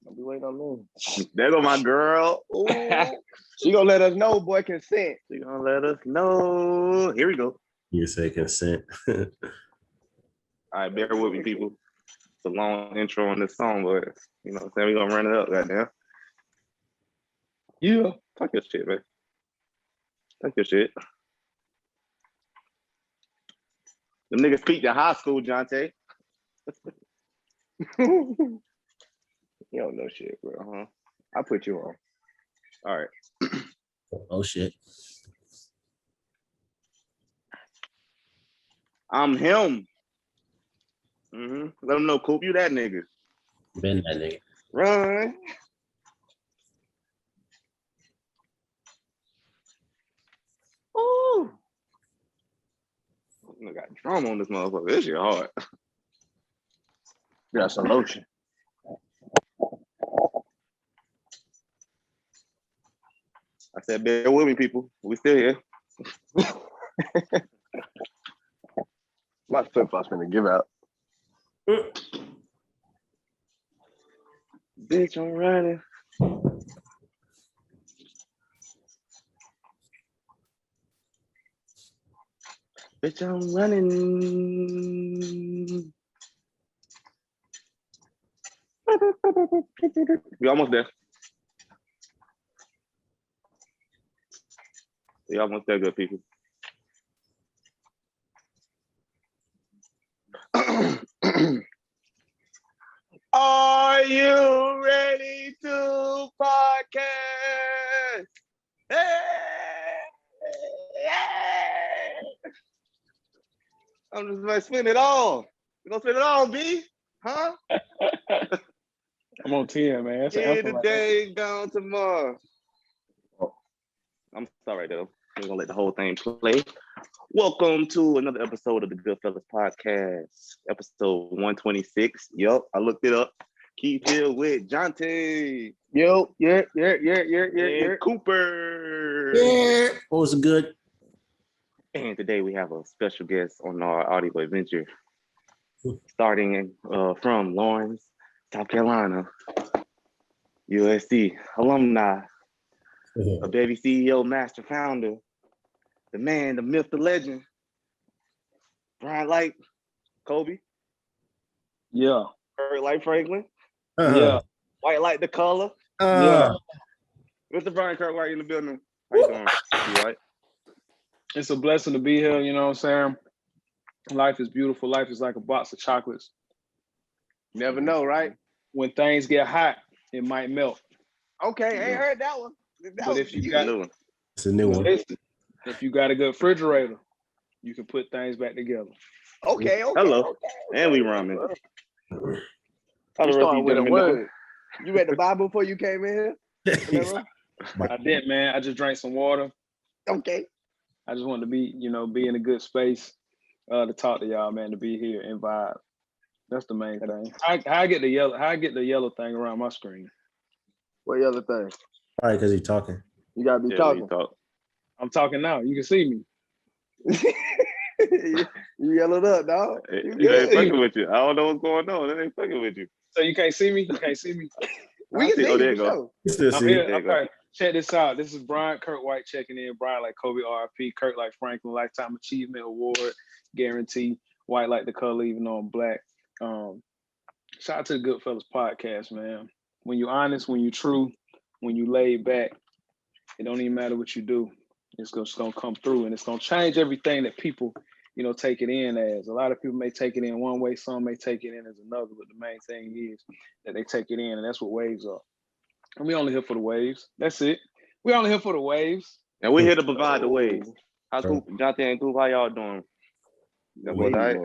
I'll be waiting on me. There go my girl. Ooh. She gonna let us know, boy, consent. She gonna let us know. Here we go. You say consent. All right, bear with me, people. It's a long intro on this song, but you know what I'm saying? We're gonna run it up, goddamn. Yeah, talk your shit, man. Talk your shit. Them niggas peaked in high school, Jonte. You don't know shit, bro. I put you on. All right. Oh shit. I'm him. Let them know, Coop, you that nigga. Been that nigga. Run. Ooh. I got drum on this motherfucker. This shit hard. Got some lotion. I said, bear with me, people. We still here. My flip-flops gonna give out. Bitch, I'm running. Bitch, I'm running. We almost there. We almost there, good people. Are you ready to podcast? Hey! I'm just gonna spin it all. You gonna spin it all, B? Huh? I'm on 10, man. That's Here today, gone tomorrow. I'm sorry, though. I'm gonna let the whole thing play. Welcome to another episode of the Goodfellas Podcast, episode 126. Yup, I looked it up. Keep here with Jonte. Yo, yeah. And Cooper. Yeah. What was good? And today we have a special guest on our audio adventure, starting from Lawrence, South Carolina, USC alumni, A.Bevy CEO, master founder, the man, the myth, the legend, Brian like Kobe. Yeah. Bird like Franklin. Yeah. White like the color. Yeah. Mr. Brian Kirkwright in the building. How you doing? You right? It's a blessing to be here, you know what I'm saying? Life is beautiful. Life is like a box of chocolates. Never know, right? When things get hot, it might melt. Okay, ain't heard that one. But if you got It's a new one. listen, if you got a good refrigerator, you can put things back together. Okay. Hello. Okay. And we ramen. How You the rest of started you with a gentlemen word. doing? You read the Bible before you came in here? Remember? I did, man. I just drank some water. Okay. I just wanted to be, be in a good space to talk to y'all, man, to be here and vibe. That's the main thing. How I get the yellow thing around my screen. What the other thing? Probably because he's talking. You gotta be Yeah, talking. we talk. I'm talking now. You can see me. You yellowed up, dog. It You ain't good. fucking with you. I don't know what's going on. It ain't fucking with you. So you can't see me? You can't see me? We can see Oh, there you you go. for sure. You still I'm see. here. There you go. Okay. Check this out. This is Brian Kirkwright checking in. Brian like Kobe RP, Kirk like Franklin, Lifetime Achievement Award, guarantee, white like the color, even though I'm black. Shout out to the Goodfellas Podcast, man. When you're honest, when you're true, when you laid back, it don't even matter what you do. It's gonna come through, and it's gonna change everything that people, take it in as. A lot of people may take it in one way, some may take it in as another, but the main thing is that they take it in, and that's what waves are. And we only here for the waves. That's it. We only here for the waves. And we're here to provide the waves. How's Bro. Coop, Jonte and Coop, how y'all doing? That boy, all right?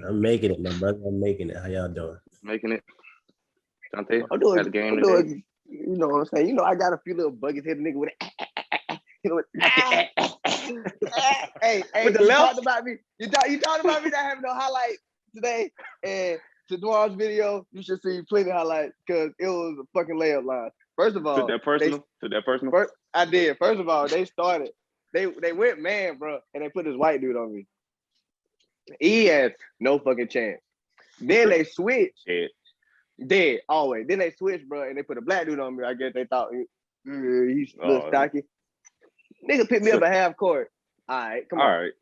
I'm making it, my brother. I'm making it. How y'all doing? Making it. Jonte, I'm doing, had a game I'm today. doing, you know what I'm saying? I got a few little buckets hit a nigga with it. Hey, With the you left? talked about me. You talked about me not having no highlight today. And to Dwan's video, you should see plenty of highlights because it was a fucking layup line. First of all, Took that personal. First, I did. First of all, they started. They went man, bro, and they put this white dude on me. He has no fucking chance. Then they switched. Yeah. Dead, always. Then they switched, bro, and they put a black dude on me. I guess they thought he's a little stocky. Nigga picked me up at half court. All right, come on. All right.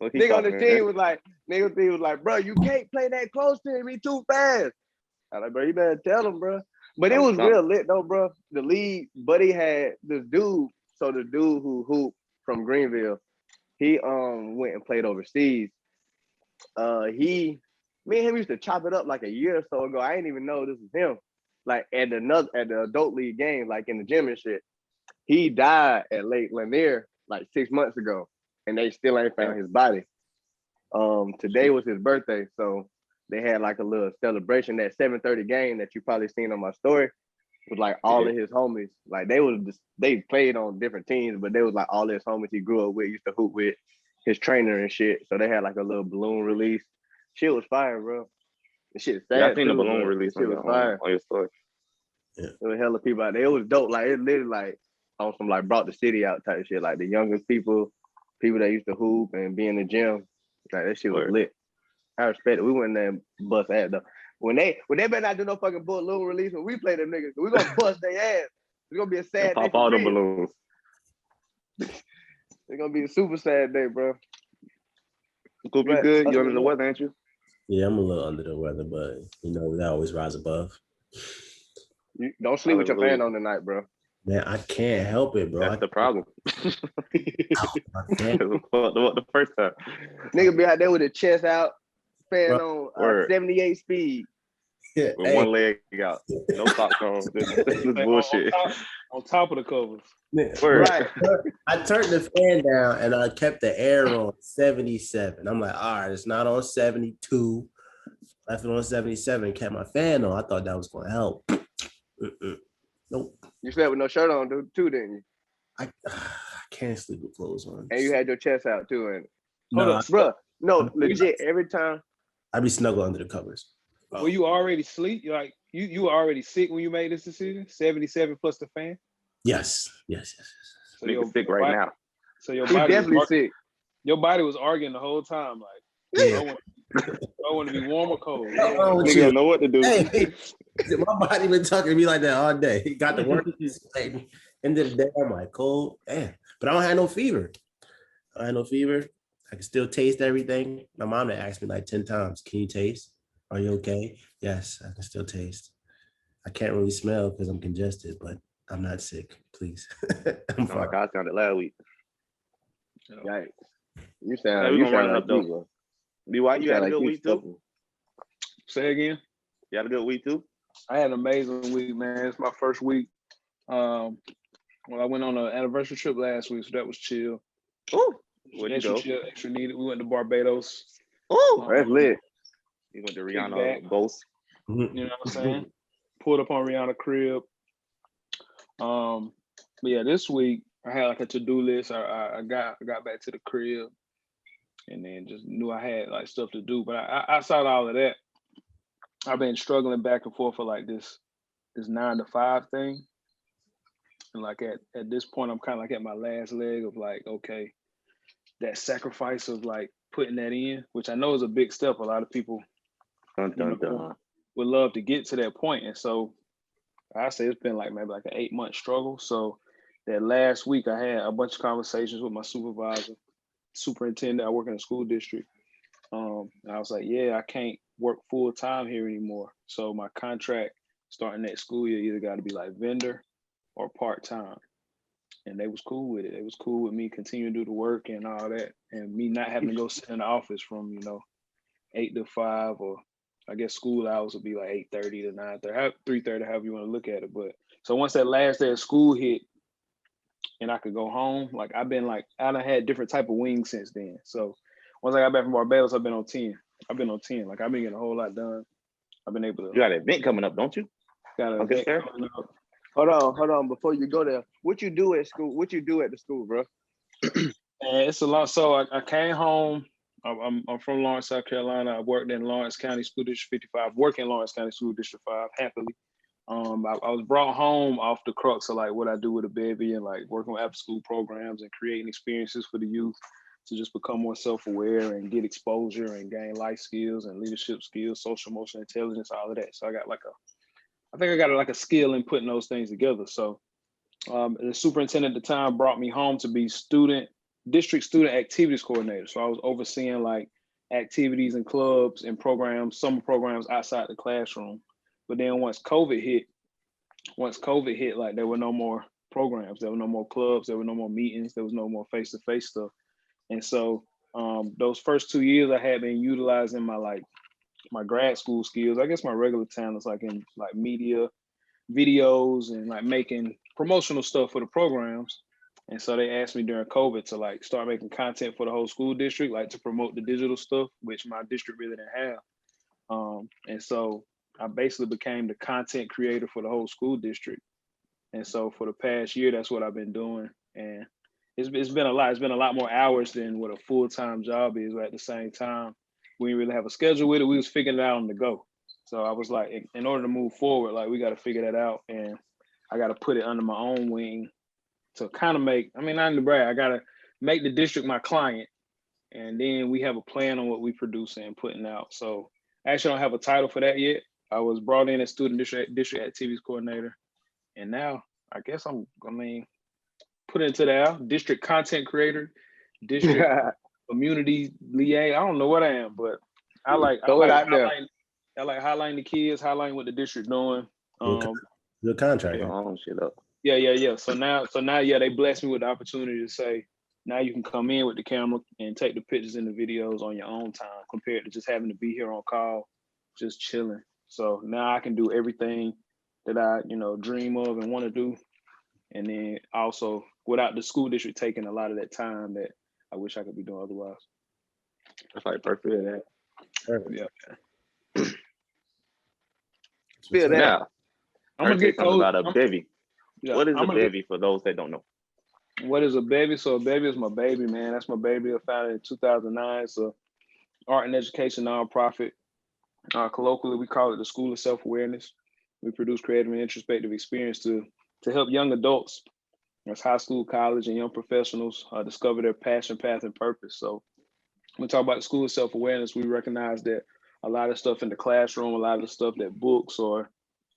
Nigga on the team was like, bro, you can't play that close to him. He too fast. I like, bro, you better tell him, bro. But it was real lit though, bro. The league, Buddy had this dude. So the dude who hooped from Greenville, he went and played overseas. Me and him used to chop it up like a year or so ago. I didn't even know this was him. Like at the adult league game, like in the gym and shit. He died at Lake Lanier like 6 months ago, and they still ain't found his body. Today was his birthday, so they had like a little celebration. That 7:30 game that you probably seen on my story was like all of his homies. Like they played on different teams, but they was like all his homies he grew up with, used to hoop with, his trainer and shit. So they had like a little balloon release. Shit was fire, bro. The shit sad. Yeah, I seen the balloon release on your story. Yeah. There was hella people out there. It was dope. Like it literally like on some like brought the city out type shit. Like the younger people that used to hoop and be in the gym. Like that shit was lit. I respect it. We went there and bust ass though. When they better not do no fucking balloon release when we play them niggas, we gonna bust their ass. It's gonna be a sad day. Pop all the balloons. It's gonna be a super sad day, bro. Coop, you good? You under the weather, ain't you? Yeah, I'm a little under the weather, but we always rise above. You don't sleep with your fan on tonight, bro. Man, I can't help it, bro. That's the problem. The first time. Nigga be out there with a chest out, fan on 78 speed. Yeah, with one leg out. No socks on. This is bullshit. On top of the covers. Right. I turned the fan down and I kept the air on 77. I'm like, all right, it's not on 72. Left it on 77 and kept my fan on. I thought that was going to help. Nope. You slept with no shirt on, dude, too, didn't you? I can't sleep with clothes on. And you had your chest out, too, and no, bro, no, legit, every time. I'd be snuggled under the covers. Were you already asleep? Like you were already sick when you made this decision? 77 plus the fan? Yes. So you're sick right now. So your body definitely sick. Your body was arguing the whole time, like, I want to be warm or cold. Nigga don't know what to do. Hey, my body been talking to me like that all day. He got the work. End of the day, I'm like, cold, damn. But I don't have no fever. I can still taste everything. My mom had asked me like 10 times, can you taste? Are you okay? Yes, I can still taste. I can't really smell because I'm congested, but I'm not sick, please. I'm fine. Like I sounded last week. Right. You sound like you. B.Y., you had a good week too? Say again? You had a good week too? I had an amazing week, man. It's my first week. I went on an anniversary trip last week, so that was chill. Oh, where'd you go? Chill, extra needed. We went to Barbados. Oh, that's lit. You went to Rihanna Ghost. You know what I'm saying? Pulled up on Rihanna crib. But yeah, this week I had like a to-do list. I got back to the crib and then just knew I had like stuff to do. But outside all of that, I've been struggling back and forth for like this 9 to 5 thing. And like at this point, I'm kind of like at my last leg of like, okay, that sacrifice of like putting that in, which I know is a big step. A lot of people would love to get to that point. And so I say it's been like maybe like an 8-month struggle. So that last week I had a bunch of conversations with my superintendent. I work in a school district. And I was like, yeah, I can't work full time here anymore. So my contract starting next school year either got to be like vendor or part-time. And they was cool with it. They was cool with me continuing to do the work and all that. And me not having to go sit in the office from, 8 to 5, or I guess school hours would be like 8:30 to 9:30, 3:30, however you want to look at it. But so once that last day of school hit and I could go home, like I done had different type of wings since then. So once I got back from Barbados, I've been on 10. Like I've been getting a whole lot done. I've been able to. You got an event coming up, don't you? Got an event coming up. Hold on. Before you go there, what you do at school? What you do at the school, bro? It's a lot. So I came home. I'm from Lawrence, South Carolina. I worked in Lawrence County School District 55. Work in Lawrence County School District 5 happily. I was brought home off the crux of like what I do with A.Bevy and like working with after school programs and creating experiences for the youth. to just become more self-aware and get exposure and gain life skills and leadership skills, social emotional intelligence, all of that. So I think I got like a skill in putting those things together. So the superintendent at the time brought me home to be district student activities coordinator. So I was overseeing like activities and clubs and programs, summer programs outside the classroom. But then once COVID hit, like there were no more programs, there were no more clubs, there were no more meetings, there was no more face-to-face stuff. And so those first 2 years I had been utilizing my grad school skills, I guess my regular talents, like in like media, videos, and like making promotional stuff for the programs. And so they asked me during COVID to like start making content for the whole school district, like to promote the digital stuff, which my district really didn't have. And so I basically became the content creator for the whole school district. And so for the past year, that's what I've been doing. And it's been a lot. It's been a lot more hours than what a full-time job is. But at the same time, we didn't really have a schedule with it. We was figuring it out on the go. So I was like, in order to move forward, like we got to figure that out. And I got to put it under my own wing to kind of not to brag, I got to make the district my client. And then we have a plan on what we produce and putting out. So I actually don't have a title for that yet. I was brought in as student district activities coordinator. And now I guess put it into the district content creator, district community liaison. I don't know what I am, but I like highlighting the kids, highlighting what the district doing. Good contract. Your own shit up. Yeah. So now, they blessed me with the opportunity to say, now you can come in with the camera and take the pictures and the videos on your own time, compared to just having to be here on call, just chilling. So now I can do everything that I, dream of and want to do. And then also without the school district taking a lot of that time that I wish I could be doing otherwise. That's like perfect. Feel that. Perfect. Yeah. Feel that. Now, I'm gonna get something about A.Bevy. Yeah, what is A.Bevy for those that don't know? What is A.Bevy? So A.Bevy is my baby, man. That's my baby. I founded in 2009. It's a art and education nonprofit. Colloquially, we call it the School of Self-Awareness. We produce creative and introspective experience to help young adults, as high school, college, and young professionals discover their passion, path, and purpose. So when we talk about the School of Self-Awareness, we recognize that a lot of stuff in the classroom, a lot of the stuff that books or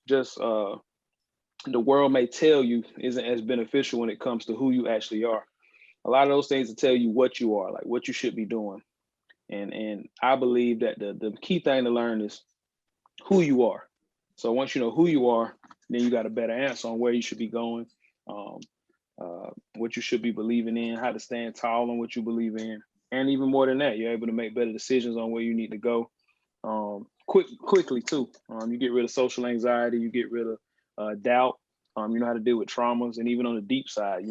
just the world may tell you isn't as beneficial when it comes to who you actually are. A lot of those things will tell you what you are, like what you should be doing. And I believe that the key thing to learn is who you are. So once you know who you are, then you got a better answer on where you should be going, what you should be believing in, how to stand tall on what you believe in. And even more than that, you're able to make better decisions on where you need to go quickly too. You get rid of social anxiety, you get rid of doubt, you know how to deal with traumas. And even on the deep side,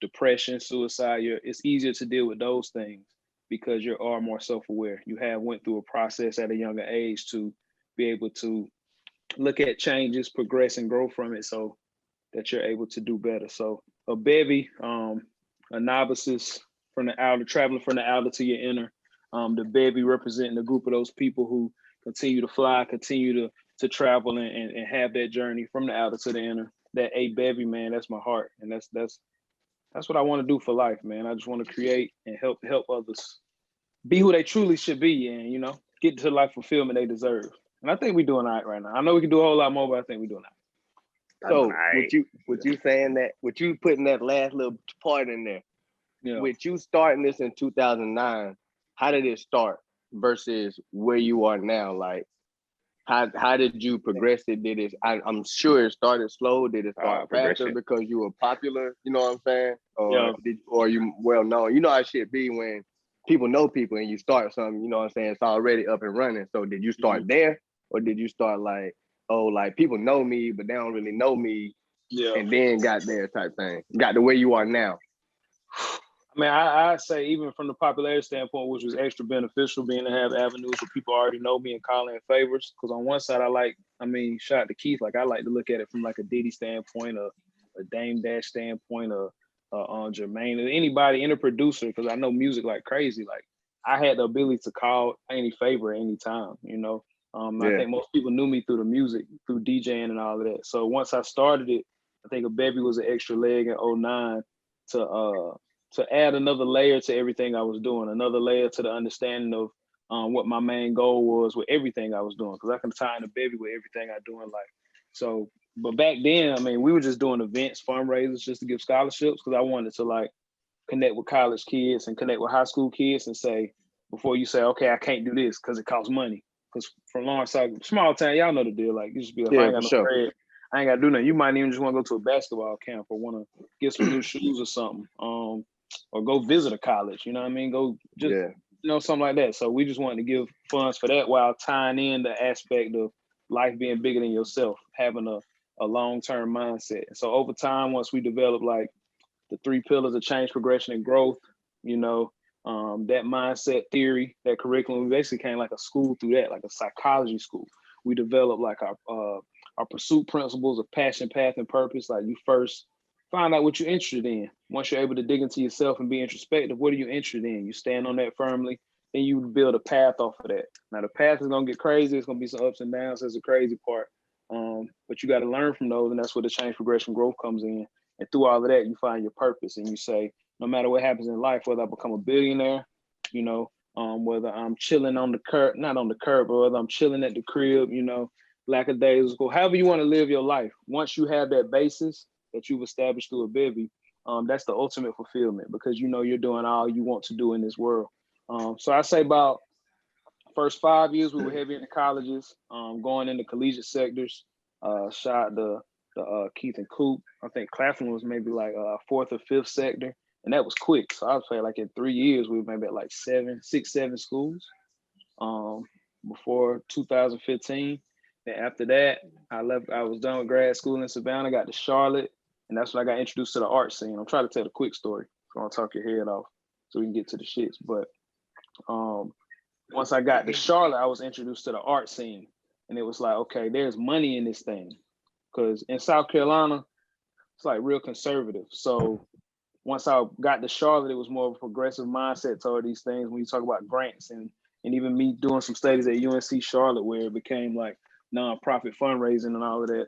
depression, suicide, it's easier to deal with those things because you are more self-aware. You have went through a process at a younger age to be able to look at changes, progress, and grow from it so that you're able to do better. So A.Bevy, a novices from the outer, traveling from the outer to your inner. The Bevy representing a group of those people who continue to fly, continue to travel and have that journey from the outer to the inner. That A.Bevy, man, that's my heart. And that's what I want to do for life, man. I just want to create and help others be who they truly should be and, get to the life fulfillment they deserve. And I think we're doing all right now. I know we can do a whole lot more, but I think we're doing all right. So with you saying that, with you putting that last little part in there, with you starting this in 2009, how did it start versus where you are now? Like, how did you progress it? Did it? I'm sure it started slow. Did it start faster because you were popular? You know what I'm saying? Or you well known? You know how shit be when people know people and you start something. You know what I'm saying? It's already up and running. So did you start there, or did you start like people know me, but they don't really know me, and then got there type thing? Got to where you are now. I mean, I say even from the popularity standpoint, which was extra beneficial, being to have avenues where people already know me and call in favors. Because on one side, shout out to Keith. Like I like to look at it from like a Diddy standpoint, a Dame Dash standpoint, on Jermaine, or anybody, any producer. Because I know music like crazy. Like I had the ability to call any favor at any time. I think most people knew me through the music, through DJing and all of that. So once I started it, I think A.Bevy was an extra leg in 2009 to add another layer to everything I was doing, another layer to the understanding of what my main goal was with everything I was doing, because I can tie in a baby with everything I do in life. So, but back then, I mean, we were just doing events, fundraisers, just to give scholarships, because I wanted to like connect with college kids and connect with high school kids and say, before you say, okay, I can't do this because it costs money. Because from Lawrence, small town, y'all know the deal. Like, you just be like, I ain't got no bread. I ain't got to do nothing. You might even just want to go to a basketball camp or want to get some new shoes or something, or go visit a college. You know what I mean? Go just, you know, something like that. So we just wanted to give funds for that while tying in the aspect of life being bigger than yourself, having a long-term mindset. And so over time, once we developed like the 3 pillars of change, progression, and growth, you know, that mindset theory, that curriculum, we basically came like a school through that, like a psychology school. We developed like our pursuit principles of passion, path, and purpose. Like, you first find out what you're interested in. Once you're able to dig into yourself and be introspective, what are you interested in? You stand on that firmly, then you build a path off of that. Now the path is gonna get crazy. It's gonna be some ups and downs. That's the crazy part. But you got to learn from those, and that's where the change, progression, growth comes in. And through all of that, you find your purpose, and you say, no matter what happens in life, whether I become a billionaire, you know, whether I'm chilling on the curb, not on the curb, but whether I'm chilling at the crib, you know, lackadaisical, however you want to live your life. Once you have that basis that you've established through A.Bevy, that's the ultimate fulfillment, because you know you're doing all you want to do in this world. So I say about first 5 years we were heavy into colleges, going into collegiate sectors. Shot the Keith and Coop. I think Claflin was maybe like 4th or 5th sector, and that was quick. So I would say like in 3 years we were maybe at like 7 schools. Before 2015. Then after that, I was done with grad school in Savannah, got to Charlotte, and that's when I got introduced to the art scene. I'm trying to tell a quick story. I'm gonna talk your head off so we can get to the shits. But once I got to Charlotte, I was introduced to the art scene, and it was like, okay, there's money in this thing, because in South Carolina, it's like real conservative. So once I got to Charlotte, it was more of a progressive mindset toward these things. When you talk about grants and even me doing some studies at UNC Charlotte, where it became like nonprofit fundraising and all of that,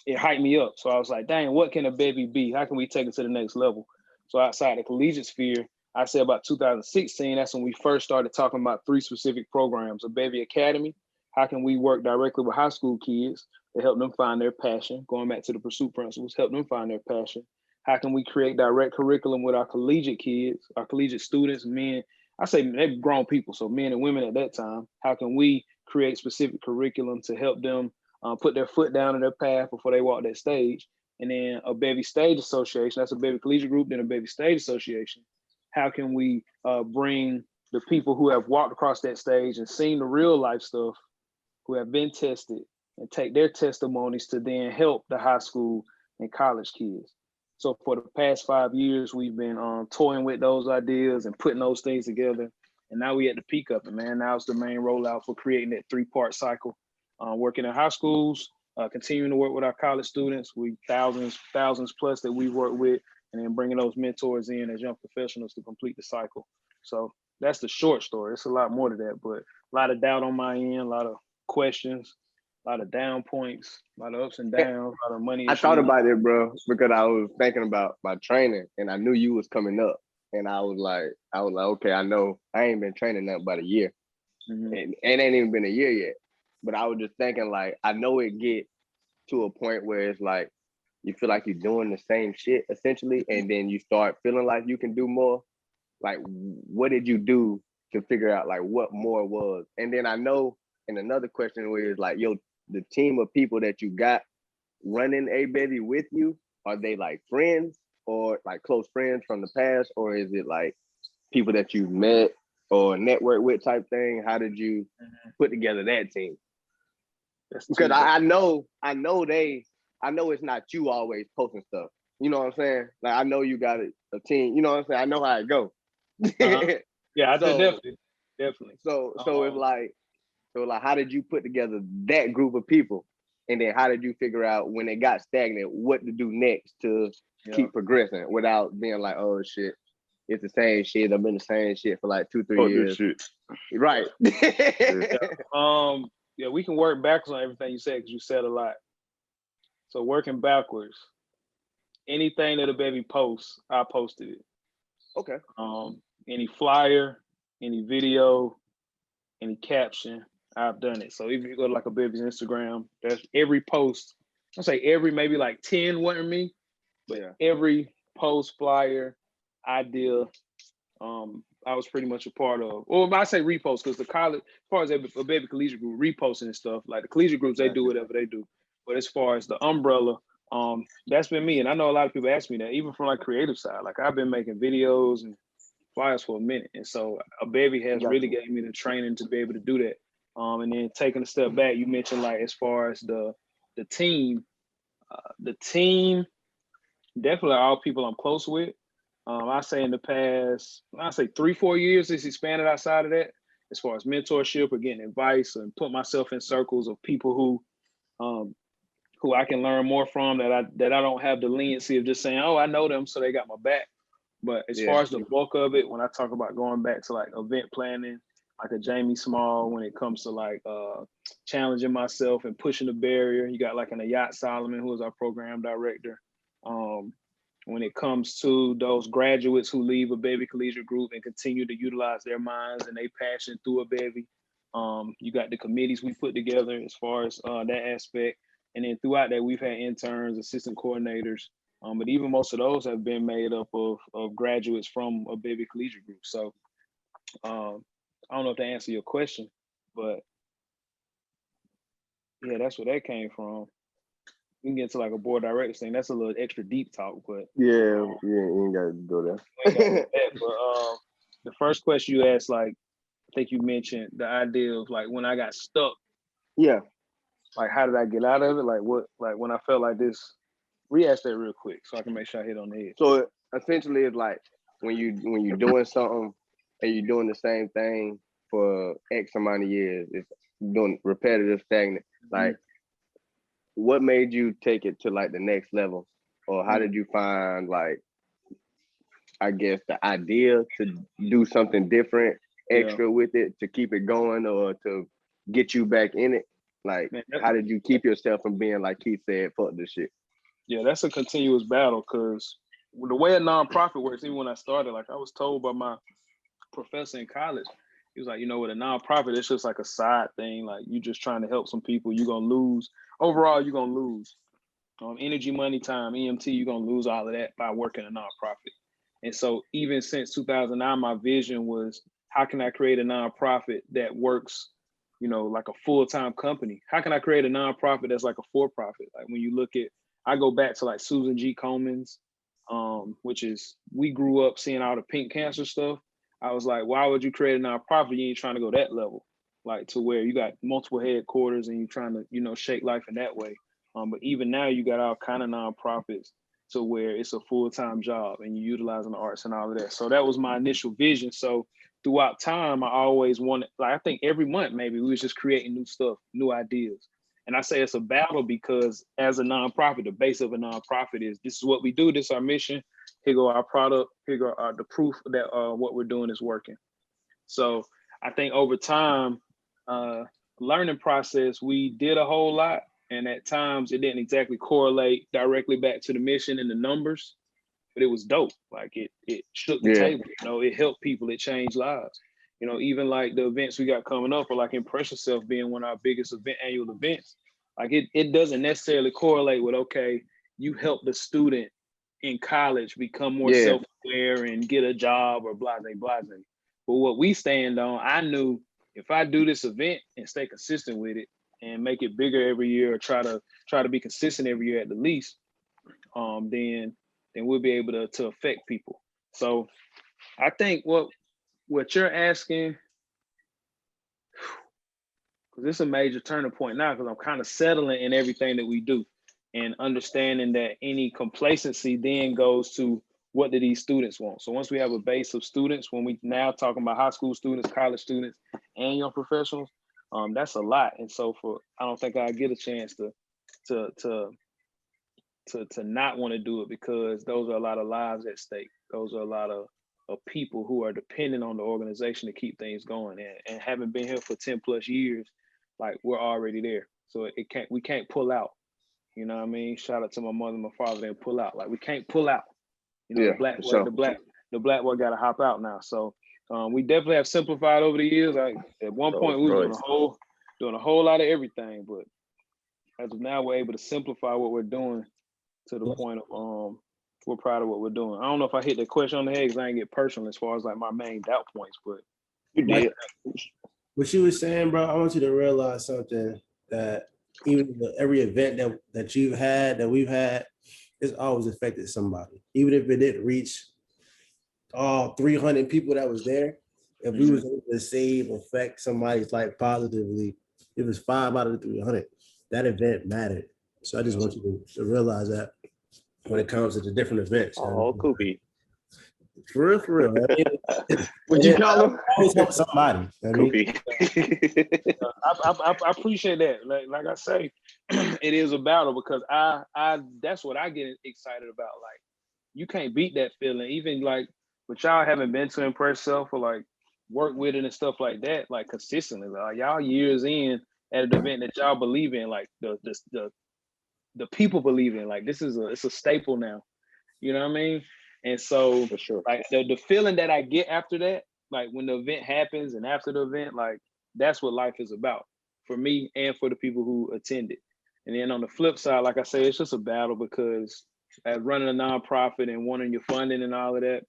it hyped me up. So I was like, dang, what can A.Bevy be? How can we take it to the next level? So outside the collegiate sphere, I say about 2016, that's when we first started talking about 3 specific programs. A.Bevy Academy, how can we work directly with high school kids to help them find their passion? Going back to the pursuit principles, help them find their passion. How can we create direct curriculum with our collegiate kids, our collegiate students, men? I say they're grown people, so men and women at that time. How can we create specific curriculum to help them put their foot down in their path before they walk that stage? And then A.Bevy Stage Association, that's A.Bevy Collegiate Group, then A.Bevy Stage Association. How can we bring the people who have walked across that stage and seen the real life stuff, who have been tested, and take their testimonies to then help the high school and college kids? So for the past 5 years, we've been toying with those ideas and putting those things together. And now we at the peak of it, man. Now it's the main rollout for creating that 3-part cycle. Working in high schools, continuing to work with our college students. We thousands plus that we work with, and then bringing those mentors in as young professionals to complete the cycle. So that's the short story. It's a lot more to that, but a lot of doubt on my end, a lot of questions, a lot of down points, a lot of ups and downs, a lot of money. I thought about it, bro, because I was thinking about my training, and I knew you was coming up, and I was like, okay, I know I ain't been training nothing but a year, and it ain't even been a year yet. But I was just thinking, like, I know it get to a point where it's like you feel like you're doing the same shit essentially, and then you start feeling like you can do more. Like, what did you do to figure out like what more was? And then I know, and another question was like, yo, the team of people that you got running A.Bevy with you, are they like friends or like close friends from the past, or is it like people that you met or network with type thing? How did you put together that team? Because I know it's not you always posting stuff. You know what I'm saying? Like, I know you got a team. You know what I'm saying? I know how it go. Yeah, I did definitely. So it's like, how did you put together that group of people? And then how did you figure out when it got stagnant, what to do next to keep progressing without being like, oh shit, it's the same shit. I've been the same shit for like 2-3 years. Right. Yeah, we can work backwards on everything you said, because you said a lot. So working backwards, anything that A.Bevy posts, I posted it. Okay. Any flyer, any video, any caption, I've done it. So if you go to like A.Bevy Instagram, there's every post. I'll say every maybe like 10 weren't me, but every post, flyer, idea, I was pretty much a part of. Or I say repost because the college, as far as A.Bevy collegiate group reposting and stuff, like the collegiate groups, they do whatever they do. But as far as the umbrella, that's been me. And I know a lot of people ask me that, even from like creative side. Like I've been making videos and flyers for a minute. And so A.Bevy has really gave me the training to be able to do that. And then taking a step back, you mentioned like as far as the team definitely are all people I'm close with. I say in the past, I say 3-4 years, it's expanded outside of that as far as mentorship or getting advice and put myself in circles of people who I can learn more from, that I don't have the leniency of just saying, oh, I know them, so they got my back. But as far as the bulk of it, when I talk about going back to like event planning, like a Jamie Small, when it comes to like challenging myself and pushing the barrier, you got like an Ayat Solomon, who is our program director. When it comes to those graduates who leave A.Bevy collegiate group and continue to utilize their minds and their passion through A.Bevy, you got the committees we put together as far as that aspect. And then throughout that, we've had interns, assistant coordinators, but even most of those have been made up of graduates from A.Bevy collegiate group. So I don't know if that answers your question, but yeah, that's where that came from. We can get to like a board director thing. That's a little extra deep talk, but you ain't got to go there. But the first question you asked, like I think you mentioned the idea of like when I got stuck. Yeah. Like how did I get out of it? Like what? Like when I felt like this. Re-ask that real quick so I can make sure I hit on the head. So essentially, it's like when you're doing something and you're doing the same thing for X amount of years, it's doing repetitive, stagnant. Like, what made you take it to like the next level, or how did you find like, I guess, the idea to do something different, extra with it to keep it going or to get you back in it? Like, how did you keep yourself from being like Keith said, fuck this shit? Yeah, that's a continuous battle because the way a nonprofit works, even when I started, like I was told by my professor in college, he was like, you know, with a nonprofit, it's just like a side thing. Like you just trying to help some people, you're gonna lose. Overall, you're gonna lose. Energy, money, time, EMT, you're gonna lose all of that by working a nonprofit. And so even since 2009, my vision was, how can I create a nonprofit that works, you know, like a full-time company? How can I create a nonprofit that's like a for-profit? Like when you look at, I go back to like Susan G. Komen's, which is, we grew up seeing all the pink cancer stuff. I was like, why would you create a nonprofit? You ain't trying to go that level, like to where you got multiple headquarters and you're trying to, you know, shape life in that way. But even now you got all kind of nonprofits to where it's a full-time job and you're utilizing the arts and all of that. So that was my initial vision. So throughout time, I always wanted, like, I think every month maybe we was just creating new stuff, new ideas. And I say it's a battle because as a nonprofit, the base of a nonprofit is, this is what we do, this is our mission, here go our product, here go the proof that what we're doing is working. So I think over time, learning process, we did a whole lot. And at times it didn't exactly correlate directly back to the mission and the numbers, but it was dope. Like it shook the table, you know, it helped people, it changed lives. You know, even like the events we got coming up, or like Impress Yourself being one of our biggest annual events, like it doesn't necessarily correlate with, okay, you help the student in college become more self-aware and get a job or blase. But what we stand on, I knew if I do this event and stay consistent with it and make it bigger every year, or try to be consistent every year at the least, then we'll be able to affect people. So I think what you're asking, because it's a major turning point now, because I'm kind of settling in everything that we do and understanding that any complacency then goes to, what do these students want? So once we have a base of students, when we now talking about high school students, college students, and young professionals, that's a lot. And so I don't think I get a chance to not want to do it, because those are a lot of lives at stake. Those are a lot of people who are dependent on the organization to keep things going. And having been here for 10 plus years, like we're already there. So we can't pull out. You know what I mean? Shout out to my mother and my father, they pull out. Like we can't pull out. You know, the the black boy got to hop out now. So we definitely have simplified over the years. Like at one point we were doing a whole lot of everything, but as of now we're able to simplify what we're doing to the point of we're proud of what we're doing. I don't know if I hit that question on the head because I ain't get personal as far as like my main doubt points, but you did. What you were saying, bro, I want you to realize something, that even every event that you've had, that we've had, it's always affected somebody. Even if it didn't reach all 300 people that was there, if we was able to affect somebody's life positively, it was 5 out of the 300. That event mattered. So I just want you to realize that when it comes to the different events. Oh, Koopy. For real. I mean, What you call him? Always help somebody. Koopy. I appreciate that. Like I say, it is a battle because I that's what I get excited about. Like you can't beat that feeling, even like what y'all haven't been to Impress Self or like work with it and stuff like that, like consistently. Like y'all years in at an event that y'all believe in, like the people believe in. Like it's a staple now. You know what I mean? And so For sure. like the feeling that I get after that, like when the event happens and after the event, like that's what life is about for me and for the people who attended. And then on the flip side, like I say, it's just a battle because as running a nonprofit and wanting your funding and all of that,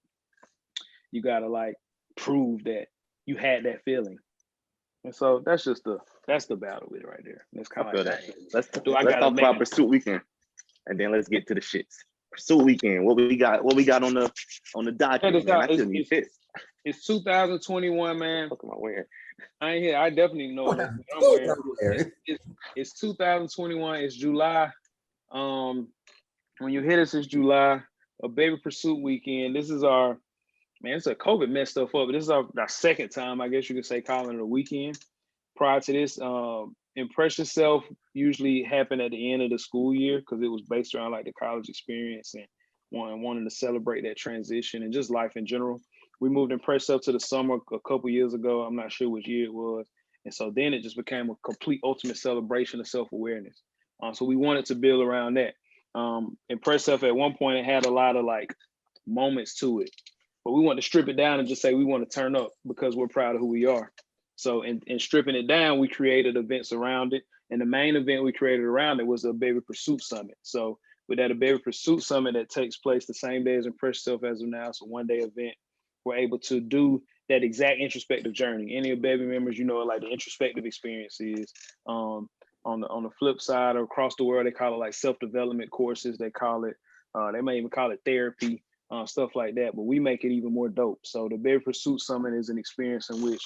you gotta like prove that you had that feeling. And so that's the battle with it right there. That's kind of like Let's talk about Pursuit Weekend, and then let's get to the shits. Pursuit Weekend. What we got on the docket, man? It's 2021, man. What am I wearing? I ain't here. I definitely know what I'm wearing. It's 2021. It's July. When you hit us, it's July. A.Bevy Pursuit Weekend. This is our, man, it's a COVID messed stuff up, but this is our second time, I guess you could say, calling it a weekend. Prior to this, Impress Yourself usually happened at the end of the school year because it was based around like the college experience and wanting to celebrate that transition and just life in general. We moved Impress Yourself to the summer a couple years ago. I'm not sure which year it was. And so then it just became a complete ultimate celebration of self-awareness. So we wanted to build around that. Impress Yourself at one point, it had a lot of like moments to it, but we want to strip it down and just say we want to turn up because we're proud of who we are. So in stripping it down, we created events around it. And the main event we created around it was the A.Bevy Pursuit Summit. So with that A.Bevy Pursuit Summit that takes place the same day as Impress Yourself as of now, it's a one-day event. We're able to do that exact introspective journey. Any A.Bevy members, you know, like the introspective experience is. On the flip side, or across the world, they call it like self-development courses. They call it, they may even call it therapy, stuff like that. But we make it even more dope. So the A.Bevy Pursuit Summit is an experience in which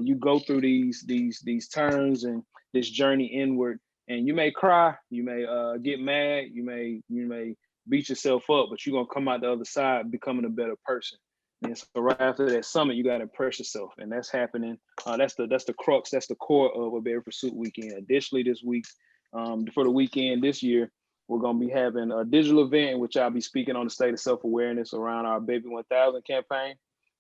you go through these turns and this journey inward, and you may cry, you may get mad, you may beat yourself up, but you're gonna come out the other side becoming a better person. And so right after that summit, you gotta impress yourself, and that's happening. That's the crux, that's the core of A.Bevy Pursuit Weekend. Additionally, this week, for the weekend this year, we're gonna be having a digital event in which I'll be speaking on the state of self-awareness around our Baby 1000 campaign.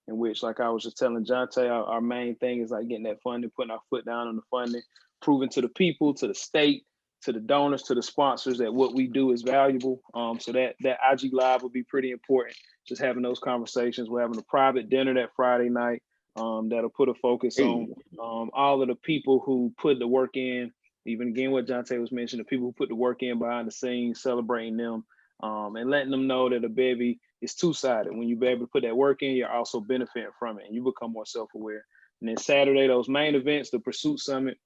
In which, like I was just telling Jonte, our main thing is like getting that funding, putting our foot down on the funding, proving to the people, to the state, to the donors, to the sponsors that what we do is valuable. So that IG Live will be pretty important. Just having those conversations. We're having a private dinner that Friday night that'll put a focus on all of the people who put the work in. Even again, what Jonte was mentioning, the people who put the work in behind the scenes, celebrating them, and letting them know that A.Bevy is two-sided. When you're able to put that work in, you're also benefiting from it and you become more self-aware. And then Saturday, those main events, the Pursuit Summit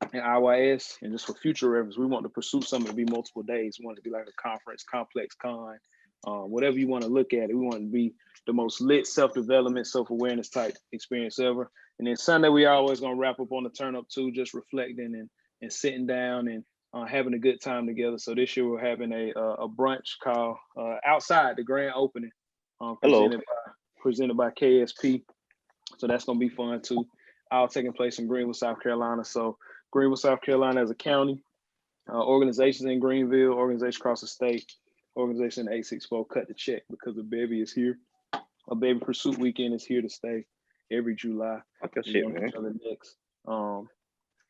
and IYS, and just for future reference, we want the Pursuit Summit to be multiple days. We want it to be like a conference, complex con, whatever you want to look at it. We want it to be the most lit self-development, self-awareness type experience ever. And then Sunday, we always going to wrap up on the turn up too, just reflecting and sitting down and having a good time together. So this year we're having a brunch called outside the grand opening, presented by KSP. So that's gonna be fun too. All taking place in Greenville, South Carolina. So Greenville, South Carolina as a county, organizations in Greenville, organizations across the state, organization in 864 cut the check because A.Bevy is here. A.Bevy Pursuit Weekend is here to stay every July. Okay, shit, man. Next.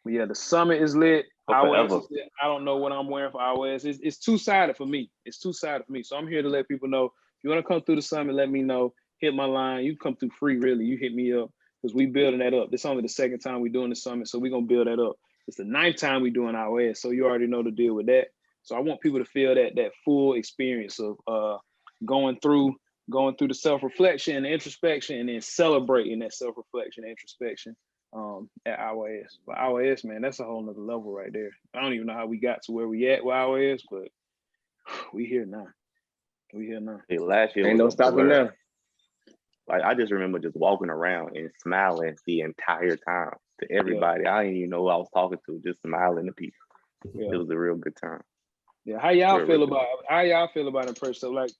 But yeah, the summit is lit. IWS is lit. I don't know what I'm wearing for IWS. It's two-sided for me. It's two-sided for me. So I'm here to let people know, if you want to come through the summit, let me know. hit my line. You come through free, really. You hit me up because we building that up. This is only the second time we doing the summit, so we're gonna build that up. It's the 9th time we doing iOS, so you already know the deal with that. So I want people to feel that full experience of going through the self-reflection and introspection, and then celebrating that self-reflection and introspection at iOS. But iOS, man, that's a whole nother level right there. I don't even know how we got to where we at with iOS, but we here now. Hey, last year ain't no stopping now. Like I just remember just walking around and smiling the entire time to everybody. I didn't even know who I was talking to, just smiling to people. It was a real good time. Yeah, how y'all feel about impressive? Like,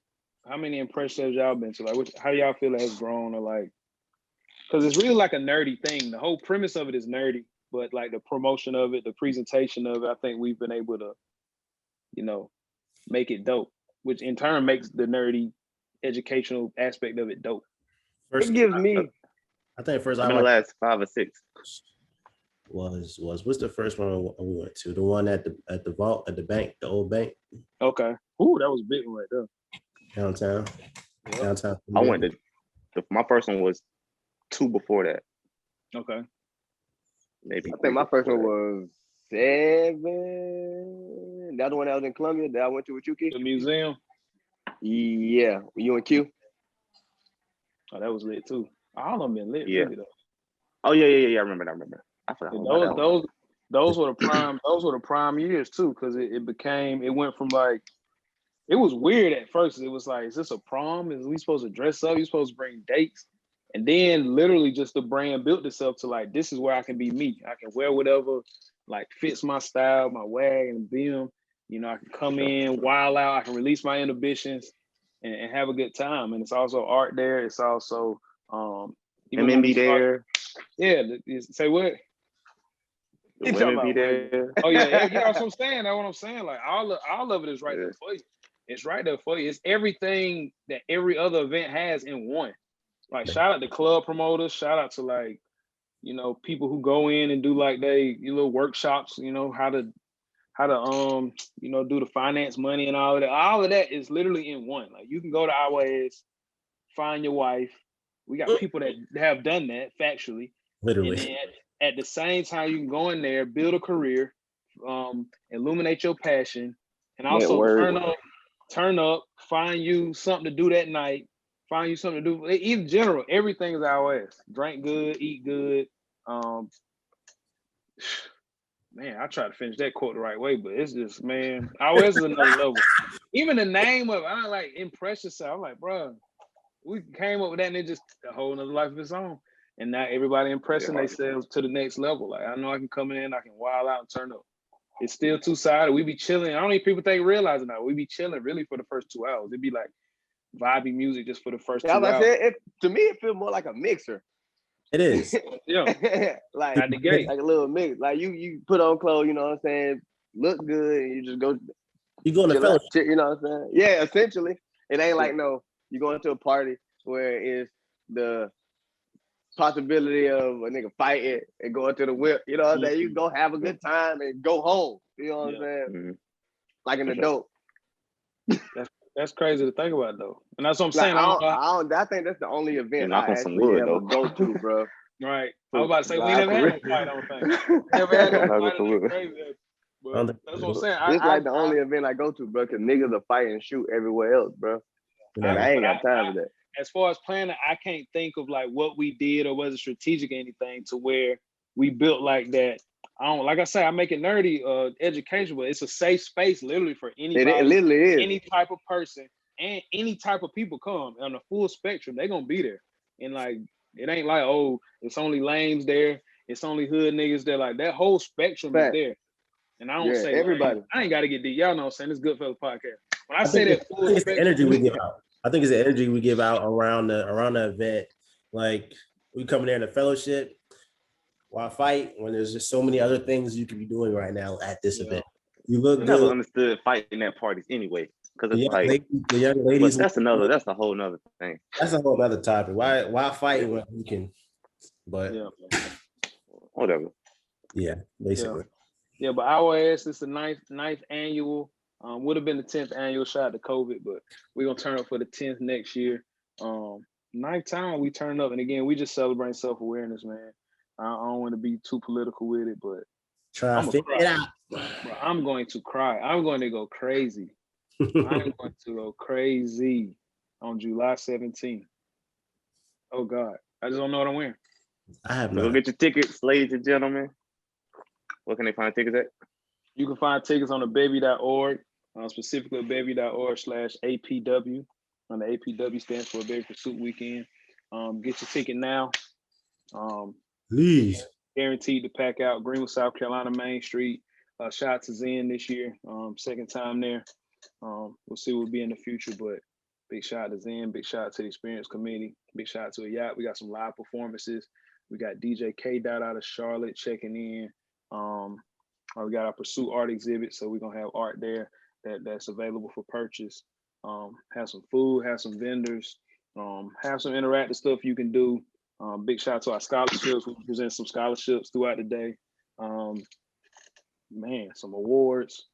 how many impressives y'all been to? Like, how y'all feel it has grown, or like, because it's really like a nerdy thing. The whole premise of it is nerdy, but like the promotion of it, the presentation of it, I think we've been able to, make it dope, which in turn makes the nerdy educational aspect of it dope. It gives me. I think first the last 5 or 6 was what's the first one we went to? The one at the vault at the bank, the old bank. Okay. Ooh, that was a big one right there. Downtown. Yep. Downtown. I went to my first one was 2 before that. Okay. Maybe. I think my first one was 7. The other one that was in Columbia that I went to with you, Keith. The museum. Yeah, you and Q. Oh, that was lit too. All of them been lit, yeah. Really, though. Oh yeah. I remember. I forgot. Those were the prime. Those were the prime years too, because it went from like, it was weird at first. It was like, is this a prom? Is we supposed to dress up? You supposed to bring dates? And then literally just the brand built itself to like, this is where I can be me. I can wear whatever like fits my style, my wag and beam. I can come in, wild out. I can release my inhibitions and have a good time. And it's also art there. It's also women be there. Yeah, say what? The women be there. Oh yeah, that's what I'm saying. That's what I'm saying. Like all of it is right there for you. It's right there for you. It's everything that every other event has in one. Like shout out to club promoters. Shout out to like, people who go in and do like little workshops. How to do the finance money and all of that. All of that is literally in one. Like you can go to iWays, find your wife. We got people that have done that factually. Literally. And then at the same time, you can go in there, build a career, illuminate your passion, and also turn up, find you something to do that night, find you something to do. In general, everything is iOS. Drink good, eat good. Man, I try to finish that quote the right way, but it's just, man, iOS is another level. Even the name of it, I like impress yourself. I'm like, bro, we came up with that and it just a whole nother life of its own. And now everybody impressing themselves to the next level. Like I know I can come in, I can wild out and turn up. It's still two-sided. We be chilling. I don't even people think realize it now. We be chilling really for the first 2 hours. It'd be like vibey music just for the first 2 hours. To me, it feels more like a mixer. It is. Yeah. like at the gate. Like a little mix. Like you put on clothes, you know what I'm saying? Look good, and you just go. You go in the fellowship. You know what I'm saying? Yeah, essentially. It ain't like you going to a party where it's the possibility of a nigga fighting and going to the whip. You know what I'm saying? You go have a good time and go home. You know what I'm saying? Mm-hmm. Like an adult. That's crazy to think about though. And that's what I'm saying. I think that's the only event I actually ever go to, bro. Right. I was about to say, we never had a fight, I don't think. Never had a fight. Crazy. But that's what I'm saying. It's like the only event I go to, bro, because niggas are fight and shoot everywhere else, bro. I ain't got time for that. As far as planning, I can't think of like what we did or was it strategic or anything to where we built like that. Like I say, I make it nerdy, educational, but it's a safe space literally for anybody. It literally is. Any type of person and any type of people come on the full spectrum, they're gonna be there. And like it ain't like, oh, it's only lames there, it's only hood niggas there. Like that whole spectrum is there. And I don't say everybody. I ain't gotta get deep. Y'all know what I'm saying. It's Goodfellas podcast. When I say that full it's spectrum, the energy we give out. I think it's the energy we give out around the event. Like we come there in a fellowship. Why fight when there's just so many other things you could be doing right now at this event? You look good. I never understood fighting at parties anyway, because it's the young ladies. That's a whole nother thing. That's a whole other topic. Why fight when you can? But whatever. Yeah, basically. Yeah, but iOS is the ninth annual. Would have been the 10th annual. Shout out to COVID, but we're gonna turn up for the 10th next year. nighttime we turn up, and again, we just celebrate self-awareness, man. I don't want to be too political with it, but Try I'm to gonna figure it out. Bro, I'm going to cry. I'm going to go crazy. I'm going to go crazy on July 17th. Oh God, I just don't know what I'm wearing. I have So not. go get your tickets, ladies and gentlemen. Where can they find tickets at? You can find tickets on A.Bevy.org, specifically A.Bevy.org/APW. And the APW stands for A Baby Pursuit Weekend. Get your ticket now. Please. Guaranteed to pack out. Greenville, South Carolina, Main Street. Shout out to Zen this year. Second time there. We'll see what will be in the future, but big shout out to Zen. Big shout out to the Experience Committee. Big shout out to Yacht. We got some live performances. We got DJ K Dot out of Charlotte checking in. We got our Pursuit art exhibit, so we're gonna have art there that's available for purchase. Have some food, have some vendors, have some interactive stuff you can do. Big shout out to our scholarships. We present some scholarships throughout the day. Man, some awards.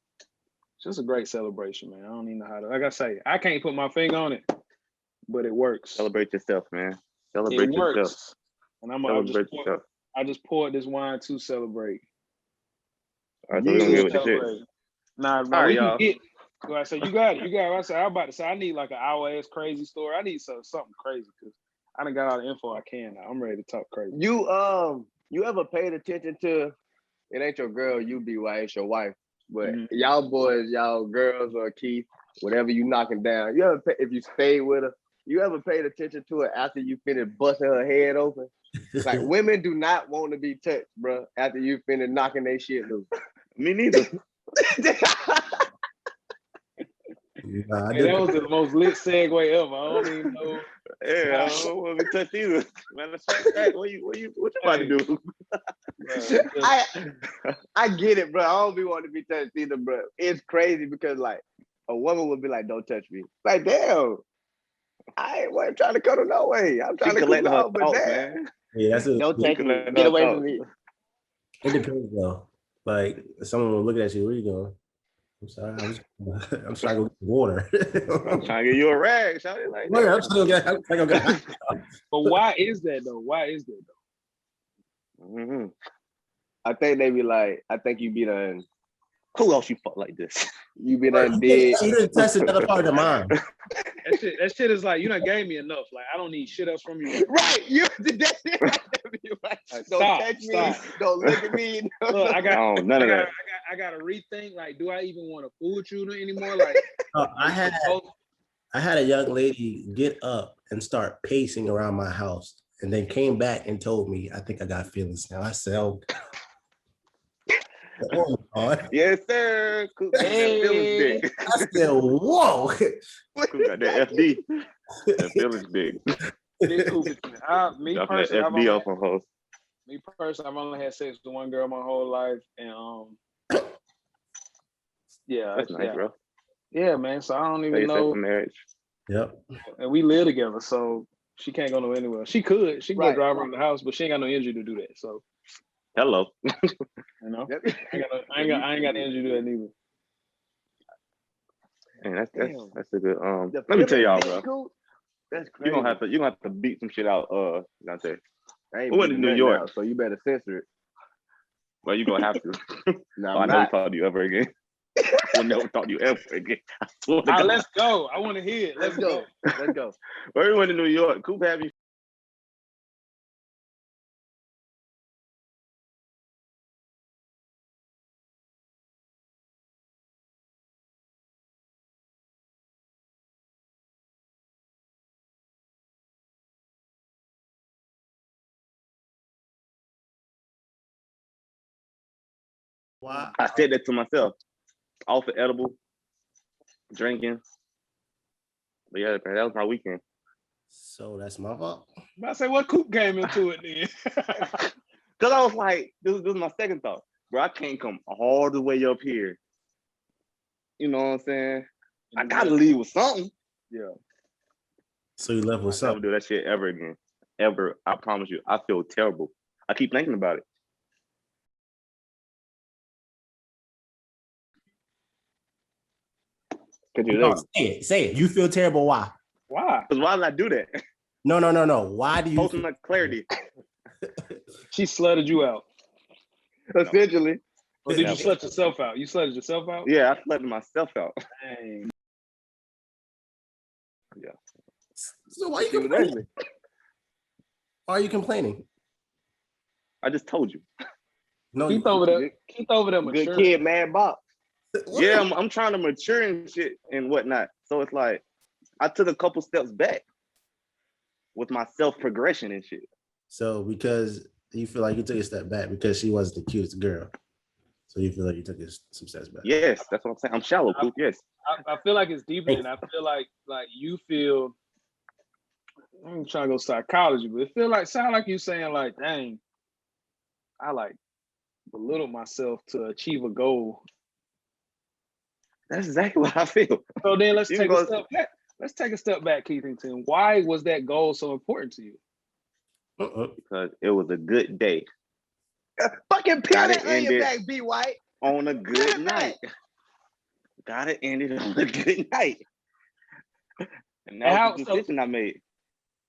It's just a great celebration, man. I don't even know how to, like I say, I can't put my finger on it, but it works. Celebrate yourself, man. Celebrate It yourself. works. And Yourself. I just poured this wine to celebrate. All right, so we're gonna get with the shit. Nah, All right, we y'all. can get. So I said, you got it. I said, I'm about to say, I need like an hour-ass crazy story. I need something crazy because I done got all the info I can now. I'm ready to talk crazy. You ever paid attention to? It ain't your girl, you be why it's your wife. But y'all boys, y'all girls, or Keith, whatever you knocking down. You ever if you stayed with her? You ever paid attention to her after you finished busting her head open? Like women do not want to be touched, bro. After you finish knocking their shit loose. Me neither. Nah, Hey, that was the most lit segue ever. I don't even know. Yeah, I don't want to be touched either. Matter of fact, what you about to do? I get it, bro. I don't be wanting to be touched either, bro. It's crazy because like a woman would be like, "Don't touch me." Like, damn, I wasn't trying to cut her no way. I'm trying to collect cool her off, but thoughts, damn, man. Yeah, that's it. don't touch me. collect Get her away thoughts. from me. It depends though. Like someone will look at you, where you going? I'm sorry, I'm trying to go get water. I'm trying to get you a rag. Shout it like Wait, that. But why is that though? Why is that though? Mm-hmm. I think they be like, I think you be done. Who else you fuck like this? You be done did. You didn't touch another part of mine. That shit is like, you done gave me enough. Like, I don't need shit else from you. Right, you did that shit right there. Right. Don't touch me. Don't look at me. Look, I got none of that. I got to rethink. Like, do I even want to fool with you anymore? Like, I had a young lady get up and start pacing around my house, and then came back and told me, "I think I got feelings now." I said, "Oh, God." Yes, sir. Coop got that feelings big. I said, "Whoa." Coop got that FD. That feelings big. Me Dropping that personally, FD off on host. I've only had sex with one girl my whole life, and yeah, That's nice, bro. Yeah, man. So I don't even know. Marriage. Yep. And we live together, so she can't go no anywhere. She could. She can go drive around the house, but she ain't got no energy to do that. So, hello. You know, I ain't got the energy to do that neither. Man, that's a good. Let me tell y'all, bro. Cool. That's crazy. You're gonna have to beat some shit out. Dante. I We went to New York, now, so you better censor it. Well, you're gonna have to. No, I never talk to you ever again. We'll never talk to you ever again. I swear to God. Let's go. I want to hear it. Let's go. Let's go. Where we went to New York, Coop had me. Wow. I said that to myself. Off the edible, drinking. But yeah, that was my weekend. So that's my fault. I say, what Coop came into it then? Cause I was like, this is my second thought, bro. I can't come all the way up here. You know what I'm saying? I gotta leave with something. Yeah. So you left with I'll something. never do that shit ever again. Ever. I promise you. I feel terrible. I keep thinking about it. No, say it. You feel terrible. Why? Why? Because why did I do that? No. Why do you Post-nut clarity. She slutted you out. Essentially. Or did you slut yourself out? You slutted yourself out? Yeah, I slutted myself out. Dang. Yeah. So why are you She was complaining? ugly. Why are you complaining? I just told you. No, Keith over there Good mature. kid, man, box. Yeah, I'm trying to mature and shit and whatnot. So it's like I took a couple steps back with my self-progression and shit. So because you feel like you took a step back because she wasn't the cutest girl. So you feel like you took some steps back. Yes, that's what I'm saying. I'm shallow, Coop. Yes. I feel like it's deeper than I feel like you feel. I'm trying to go psychology, but it sound like you saying like, dang, I like belittled myself to achieve a goal. That's exactly what I feel. So then let's take a step back. Let's take a step back, Keithington. Why was that goal so important to you? Because it was a good day. Fucking peel Gotta that end onion it. back, B White. On a good night. Gotta end it on a good night. And that was the decision I made.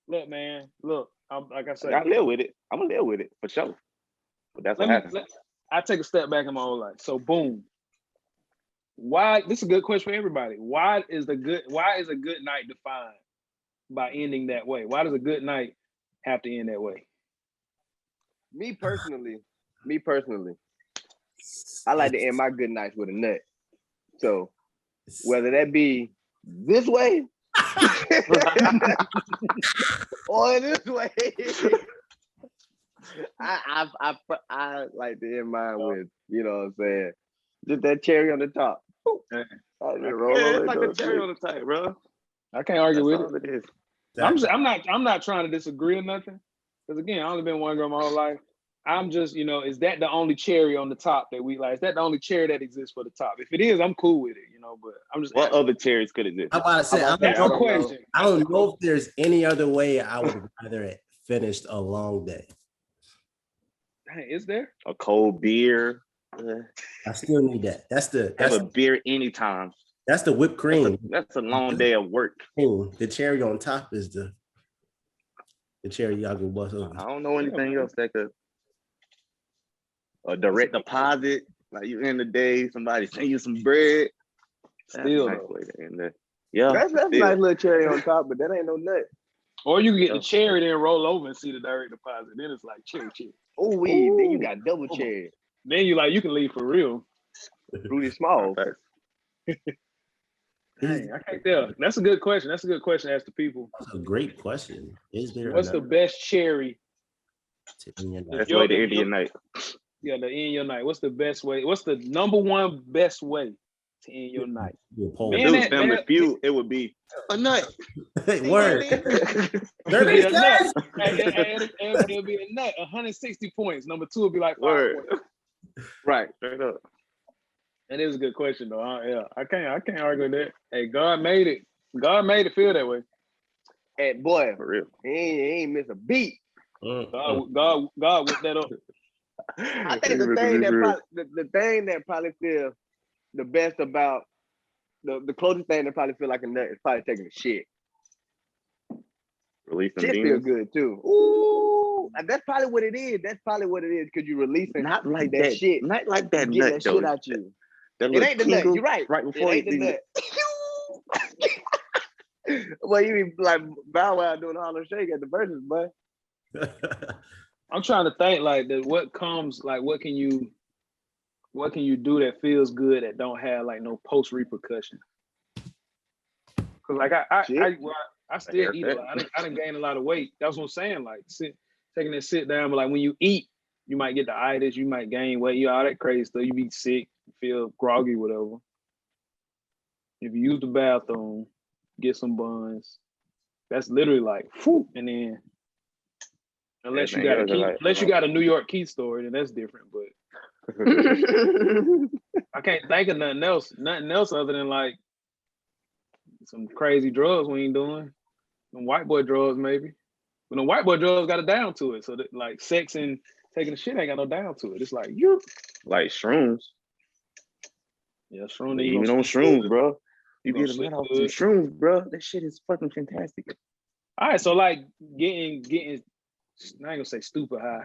Look, man. Look, like I said, I live with it. I'm gonna live with it for sure. But that's what happened. I take a step back in my whole life. So boom. Why? This is a good question for everybody. Why is a good night defined by ending that way? Why does a good night have to end that way? Me personally, I like to end my good nights with a nut. So whether that be this way or this way, I like to end mine with, you know what I'm saying, just that cherry on the top. It's like a cherry on the top, bro. I can't argue with it. It is. I'm not trying to disagree or nothing. Because again, I only been one girl my whole life. I'm just, is that the only cherry on the top that we like? Is that the only cherry that exists for the top? If it is, I'm cool with it, but I'm just. What other cherries could exist? I'm about to say, that's the question. I don't know if there's any other way I would rather it finished a long day. Hey, is there? A cold beer. I still need that. That's a beer anytime. That's the whipped cream. That's a long day of work. The cherry on top is the cherry y'all go bust over. I don't know anything else that could. A direct deposit, like you end the day, somebody send you some bread. Still, that's a nice way to end it. Yeah, that's a nice little cherry on top, but that ain't no nut. Or you can get the cherry, then roll over and see the direct deposit. Then it's like cherry. Oh, then you got double cherry. Then you can leave for real. Rudy Small. Dang, I can't tell. That's a good question. That's a good question to ask the people. That's a great question. Is there? What's the best cherry? That's the way to end your night. Yeah, to end your night. What's the best way? What's the number one best way to end your night? Dude's Family Feud, it would be a nut. Word. There'd be a nut. It'll be a nut. 160 points. Number 2 would be like 5 points. Right. Straight up. And it was a good question though. Yeah, I can't argue with that. Hey, God made it. God made it feel that way. Hey, boy, for real. He ain't miss a beat. God whipped that up. I think the thing that probably feel the best about the closest thing that probably feel like a nut is probably taking a shit. Release some shit demons. feel good too. Ooh, that's probably what it is. That's probably what it is because you releasing not like that shit. Not like that get nut that though. shit out you. It ain't the nut. You're right. Right before it ain't the nut. Well, you be like Bow Wow doing Harlem Shake at the verses, but I'm trying to think like that. What comes like? What can you do that feels good that don't have like no post repercussion? Because like I still eat a lot. I done gained a lot of weight. That's what I'm saying. Like taking that sit down, but like when you eat, you might get the itis, you might gain weight, all that crazy stuff. You be sick, feel groggy, whatever. If you use the bathroom, get some buns. That's literally like, whew, and then unless you got a New York Key story, then that's different. But I can't think of nothing else other than like some crazy drugs we ain't doing. Some white boy drugs maybe. But the white boy drugs got a down to it. So that like sex and taking the shit ain't got no down to it. It's like you like shrooms. Yeah, shrooms. Even on shrooms, bro. You get a lot off some shrooms, bro. That shit is fucking fantastic. All right, so like getting, I ain't gonna say stupid high.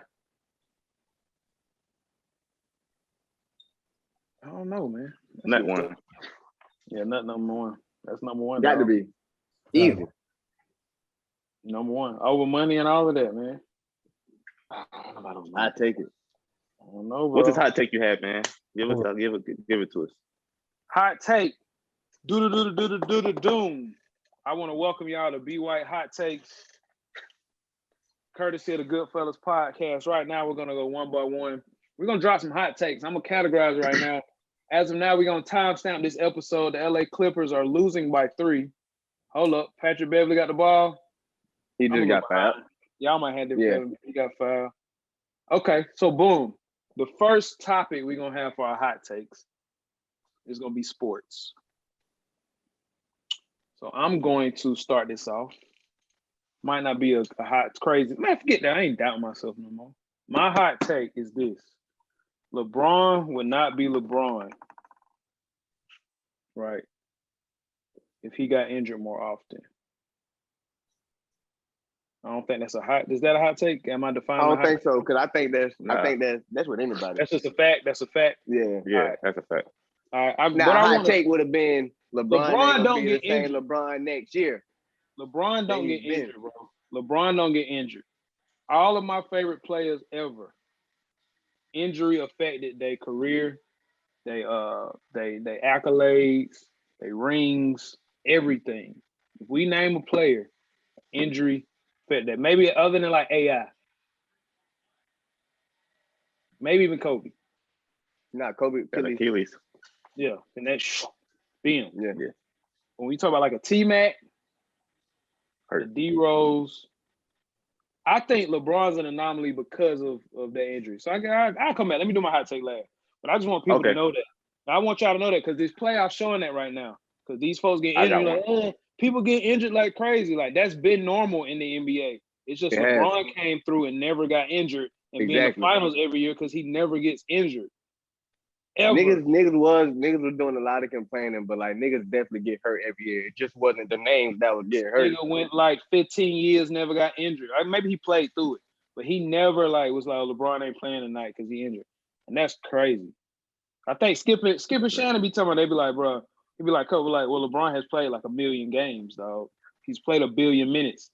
I don't know, man. Not one. Yeah, not number one. That's number one. Got to be easy. Number one. Over money and all of that, man. I take it. I don't know, bro. What's this hot take you had, man? Give it to us. Hot take. Doom. I want to welcome y'all to B White Hot Takes, courtesy of the Goodfellas podcast. Right now, we're gonna go one by one. We're gonna drop some hot takes. I'm gonna categorize right now. As of now, we're gonna timestamp this episode. The LA Clippers are losing by 3. Hold up, Patrick Beverly got the ball. He just got fouled. Y'all might have different. He got fouled. Okay, so boom. The first topic we're gonna have for our hot takes is gonna be sports. So I'm going to start this off. Might not be a hot, crazy. Man, forget that. I ain't doubting myself no more. My hot take is this. LeBron would not be LeBron, right, if he got injured more often. I don't think that's a hot. Is that a hot take? Am I defining? I don't think so, because I think that's with anybody. That's just a fact. That's a fact. Yeah, right. That's a fact. All right. Now, hot take would have been LeBron don't get injured. LeBron next year. LeBron don't get injured, bro. LeBron don't get injured. All of my favorite players ever, injury affected their career, they accolades, they rings, everything. If we name a player, injury affected that. Maybe other than like AI. Maybe even Kobe. Nah, Kobe. Achilles. Yeah, and that's bam. Yeah. When we talk about like a T-Mac, the D-Rose, I think LeBron's an anomaly because of that injury. So I'll come back. Let me do my hot take last. But I just want people to know that. I want y'all to know that because this playoffs showing that right now. Because these folks get injured. People get injured like crazy. Like that's been normal in the NBA. It's just LeBron came through and never got injured and be in the finals every year because he never gets injured. Ever. Niggas was doing a lot of complaining, but like niggas definitely get hurt every year. It just wasn't the names that was getting hurt. Nigga went like 15 years, never got injured. Maybe he played through it, but he never like was like LeBron ain't playing tonight because he injured, and that's crazy. I think Skip and Shannon be talking about, they be like, bro, he be like, Kobe, like, well, LeBron has played like 1 million games, dog. He's played 1 billion minutes.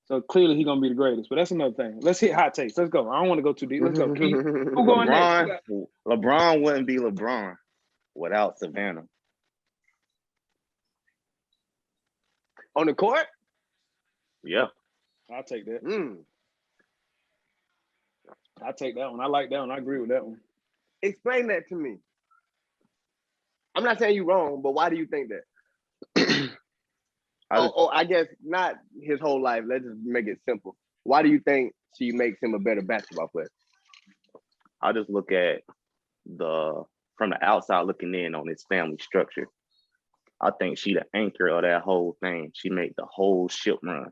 So clearly he's gonna be the greatest. But that's another thing. Let's hit hot takes. Let's go. I don't want to go too deep. Let's go. Keith, who going next? LeBron wouldn't be LeBron without Savannah. On the court? Yeah. I'll take that. I'll take that one. I like that one. I agree with that one. Explain that to me. I'm not saying you're wrong, but why do you think that? I guess not his whole life. Let's just make it simple. Why do you think she makes him a better basketball player? I just look at from the outside looking in on his family structure. I think she the anchor of that whole thing. She made the whole ship run.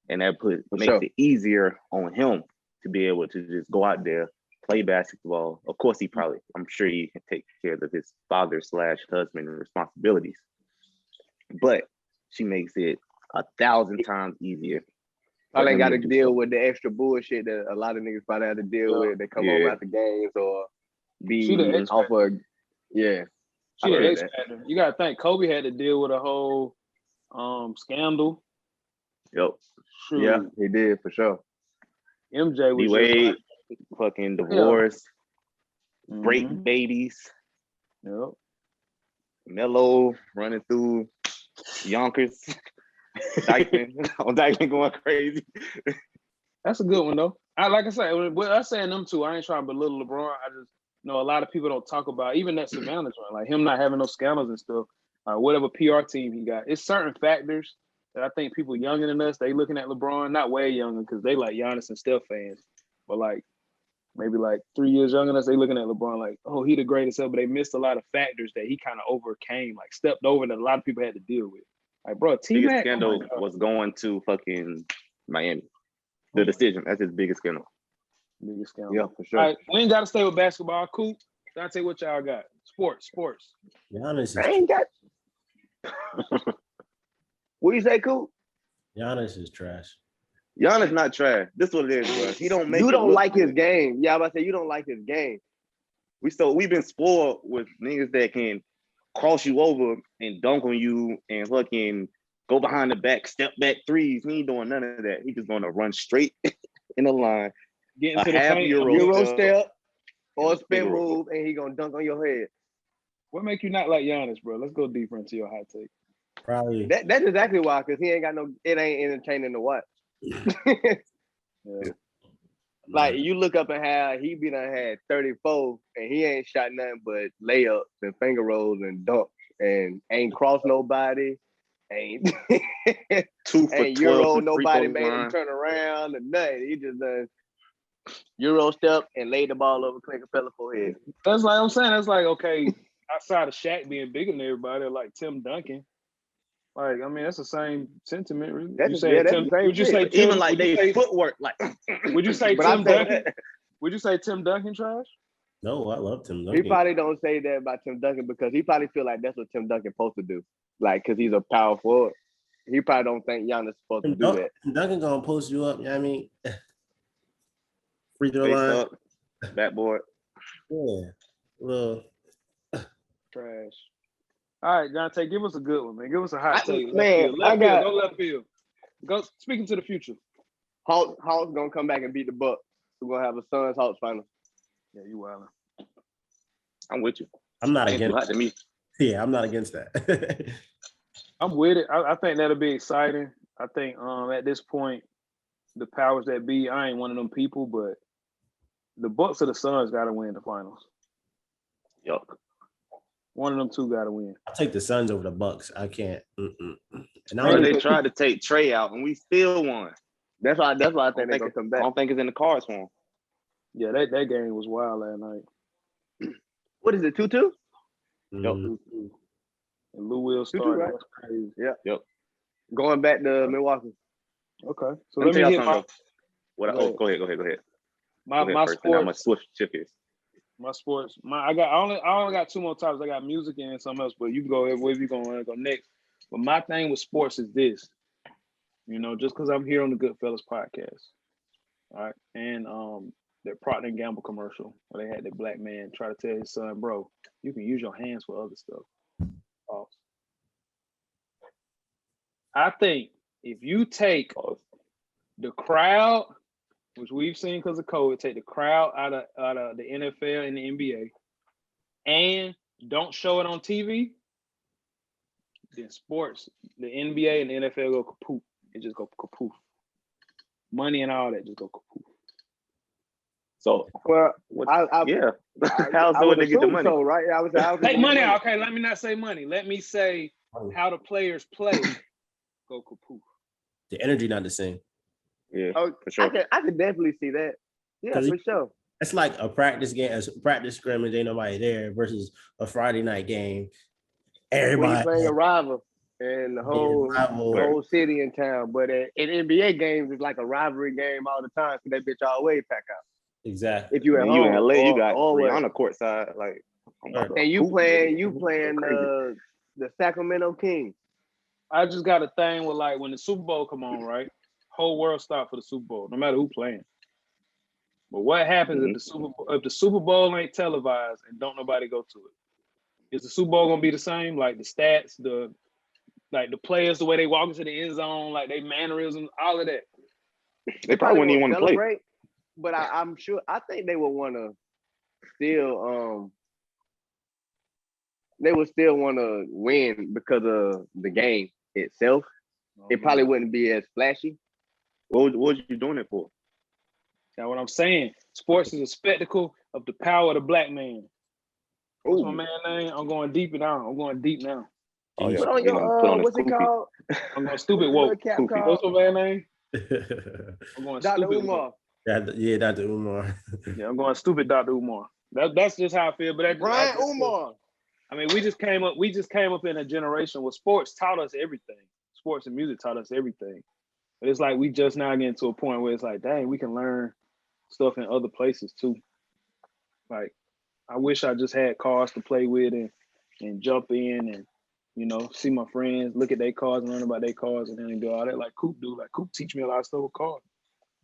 And that makes it easier on him to be able to just go out there, play basketball. Of course, I'm sure he can take care of his father/husband responsibilities. But she makes it 1,000 times easier. I ain't got to deal with the extra bullshit that a lot of niggas probably have to deal with. They come over after games or be off of, She the X factor. You got to think Kobe had to deal with a whole scandal. Yep. True. Yeah, he did for sure. MJ was D-Wade, fucking divorce, break babies. Yep. Melo running through Yonkers. Dykeman going crazy. That's a good one though. Like I said, when I saying them two, I ain't trying to belittle LeBron. I just know a lot of people don't talk about even that Savannah joint, like him not having no scandals and stuff. Whatever PR team he got, it's certain factors that I think people younger than us, they looking at LeBron, not way younger because they like Giannis and Steph fans, but like maybe like 3 years younger than us, they looking at LeBron like, oh, he the greatest ever. But they missed a lot of factors that he kind of overcame, like stepped over that a lot of people had to deal with. Like, bro, biggest scandal was going to fucking Miami. The decision, that's his biggest scandal. Biggest scandal. Yeah, for sure. All right, we ain't got to stay with basketball. Cool. Dante, what y'all got? Sports. Giannis I ain't got. What you say, Cool? Giannis is trash. Giannis not trash. This is what it is, bro. He don't make. You don't look like good. his game. Yeah, I was about to say you don't like his game. We've been spoiled with niggas that can cross you over and dunk on you and fucking go behind the back, step back threes. He ain't doing none of that. He just gonna run straight in the line. Getting A to the half paint. Euro step or a spin Euro. move, and he gonna dunk on your head. What make you not like Giannis, bro? Let's go deeper into your hot take. Probably. That's exactly why, because he ain't got no. It ain't entertaining to watch. Yeah. Like you look up and how he be done had 34, and he ain't shot nothing but layups and finger rolls and dunks, and ain't crossed nobody, ain't 2 for ain't 12 Euro from free nobody throw made him line. turn around and nothing. He just done Euro step and laid the ball over Clint Capella's forehead. That's like I'm saying. That's like, okay, outside of Shaq being bigger than everybody, like Tim Duncan. Like, I mean, that's the same sentiment, really. That's You the say same would you say shit. Tim, Even like they footwork, like would you say But I Tim say- Duncan? Would you say Tim Duncan trash? No, I love Tim He Duncan. probably don't say that about Tim Duncan because he probably feel like that's what Tim Duncan supposed to do. Like, because he's a power forward. He probably don't think Giannis supposed to do that. Tim Duncan gonna post you up. You know what I mean? Free throw face line. up, backboard. Yeah. Well, Trash. All right, Dante, give us a good one, man. Give us a hot take. Man, Left field. Go left field. Go speaking to the future. Hawks gonna come back and beat the Bucks. We're gonna have a Suns Hawks final. Yeah, you wildin'. I'm with you. I'm not Ain't too against. hot to me. Yeah, I'm not against that. I'm with it. I think that'll be exciting. I think at this point, the powers that be, I ain't one of them people, but the Bucks or the Suns got to win the finals. Yuck. One of them two got to win. I'll take the Suns over the Bucks. I can't. And Bro, they tried to take Trey out, and we still won. That's why I think they're gonna come I back. don't think it's in the cards for him. Yeah, that game was wild last night. What is it, 2-2? Mm, And Lou Will 2-2, started. right? That's crazy. Yeah. Yep. Going back to Milwaukee. Okay, so Let me let me tell hit y'all my something. Go ahead. Go ahead my first. And how much sports. Swift chip is. My sports. I only got two more topics. I got music and something else, but you can go wherever you gonna go next. But my thing with sports is this. You know, just because I'm here on the Goodfellas podcast, all right, and that Procter & Gamble commercial where they had that black man try to tell his son, bro, you can use your hands for other stuff. I think if you take the crowd, which we've seen because of COVID, take the crowd out of the NFL and the NBA, and don't show it on TV, then sports, the NBA and the NFL go kaput. It just go kaput. Money and all that just go kaput. So, Well, yeah. How's the way to get the money? So, right? I was Take money out. Okay, let me not say money. Let me say how the players play go kaput. the energy not the same. Yeah, Oh, for sure. I could definitely see that. Yeah, for sure. It's like a practice game, a practice scrimmage, ain't nobody there versus a Friday night game. When Everybody you playing a rival and the whole city in town. But in NBA games, it's like a rivalry game all the time. So that bitch always pack out. Exactly. If you at And home, you in LA, you got always. Rihanna courtside. Like, And you playing the Sacramento Kings. I just got a thing with like when the Super Bowl come on, right? Whole world stop for the Super Bowl, no matter who playing. But what happens if the Super Bowl ain't televised and don't nobody go to it? Is the Super Bowl gonna be the same? Like the stats, the players, the way they walk into the end zone, like they mannerisms, all of that. they probably wouldn't even want to play. But I'm sure. I think they would want to still. They would still want to win because of the game itself. It probably wouldn't be as flashy. What was you doing it for? That's what I'm saying. Sports is a spectacle of the power of the black man. What's my man name? I'm going deep now. Oh, yeah. Put on your what's it called? I'm going stupid woke. What's my man name? I'm going Dr. stupid Umar. Yeah, Dr. Umar. Yeah, I'm going stupid, Dr. Umar. That's just how I feel. But Brian Umar. I mean, we just came up in a generation where sports taught us everything. Sports and music taught us everything. But it's like we just now getting to a point where it's like, dang, we can learn stuff in other places too. Like, I wish I just had cars to play with and jump in and You know, see my friends, look at their cars and learn about their cars, and then do all that like Coop do. Like Coop teach me a lot of stuff with cars.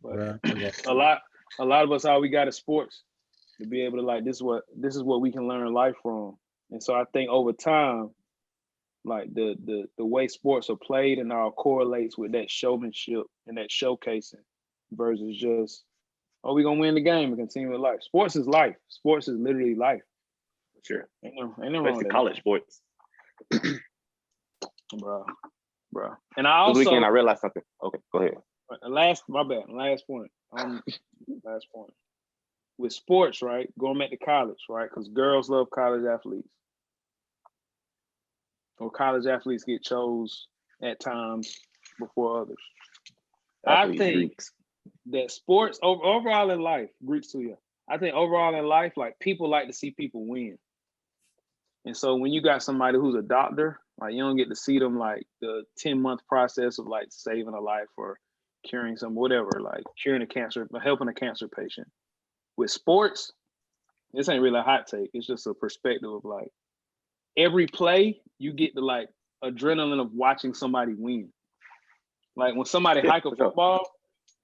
But a lot of us, all we got is sports to be able to like this is what we can learn life from. And so I think over time, like the way sports are played and all correlates with that showmanship and that showcasing versus just, oh, we gonna win the game and continue with life. Sports is life. Sports is literally life. Sure. Ain't no wrong Especially with that. college sports. Bro. And I also this weekend I realized something. Okay, go ahead. Last point. Last point. With sports, right? Going back to college, right? Because girls love college athletes. Or college athletes get chose at times before others. Athletes, I think Greeks. that sports overall in life, Greeks too, yeah. I think overall in life, like people like to see people win. And so when you got somebody who's a doctor, like you don't get to see them like the 10-month process of like saving a life or curing some whatever, like curing a cancer, helping a cancer patient. With sports, this ain't really a hot take. It's just a perspective of like every play you get the like adrenaline of watching somebody win. Like when somebody hike a football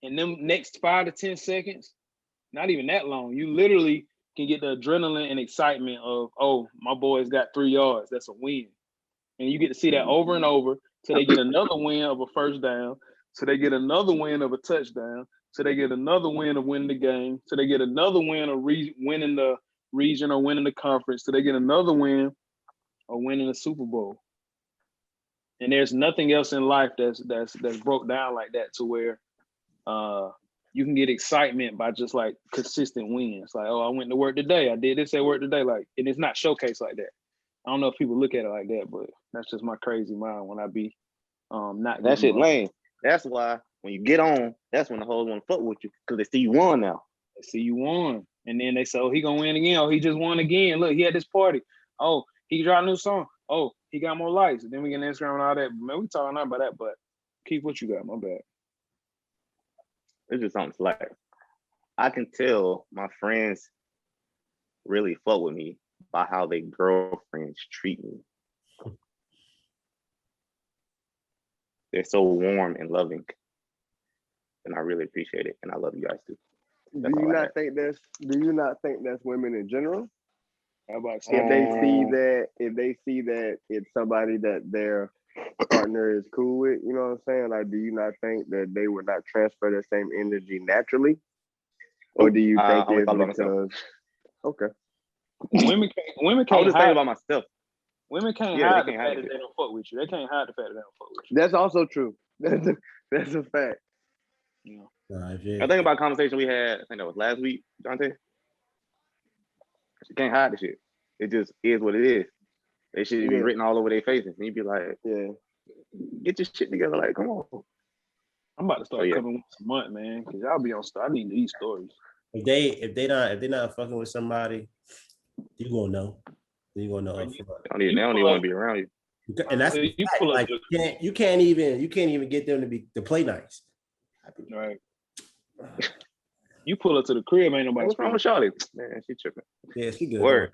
and them next 5 to 10 seconds, not even that long, you literally can get the adrenaline and excitement of, oh, my boys got 3 yards. That's a win. And you get to see that over and over till they get another win of a first down, till they get another win of a touchdown, till they get another win of winning the game, till they get another win of winning the region or winning the conference, till they get another win of winning the Super Bowl. And there's nothing else in life that's broke down like that to where you can get excitement by just like consistent wins. Like, oh, I went to work today. I did this at work today. Like, and it's not showcased like that. I don't know if people look at it like that, but that's just my crazy mind when I be not. That shit lame. That's why when you get on, that's when the hoes want to fuck with you because they see you won now. They see you won, and then they say, "Oh, he gonna win again. Oh, he just won again. Look, he had this party. Oh, he dropped a new song. Oh, he got more likes." And then we get Instagram and all that. Man, we talking about that, but keep what you got. My bad. It's just something like I can tell my friends really fuck with me by how their girlfriends treat me. They're so warm and loving, and I really appreciate it. And I love you guys too. Do you not think that's women in general? How about if they see that it's somebody that their partner is cool with, you know what I'm saying? Like, do you not think that they would not transfer the same energy naturally? Or do you think it's because okay. Women can't I was just thinking about myself. Women can't hide the fact that they don't fuck with you. They can't hide the fact that they don't fuck with you. That's also true. That's a fact. Yeah. I think about a conversation we had, I think that was last week, Jonte. She can't hide the shit. It just is what it is. They should be written all over their faces. And you'd be like, get your shit together. Like, come on. I'm about to start coming once a month, man, because y'all be on stuff. I need these stories. If they're not fucking with somebody, you gonna know. You gonna know. They don't even want to be around you. And that's like you can't even get them to play nice. Right. You pull up to the crib, ain't nobody. What's wrong with Charlie? Man, she tripping. Yeah, she good. Word.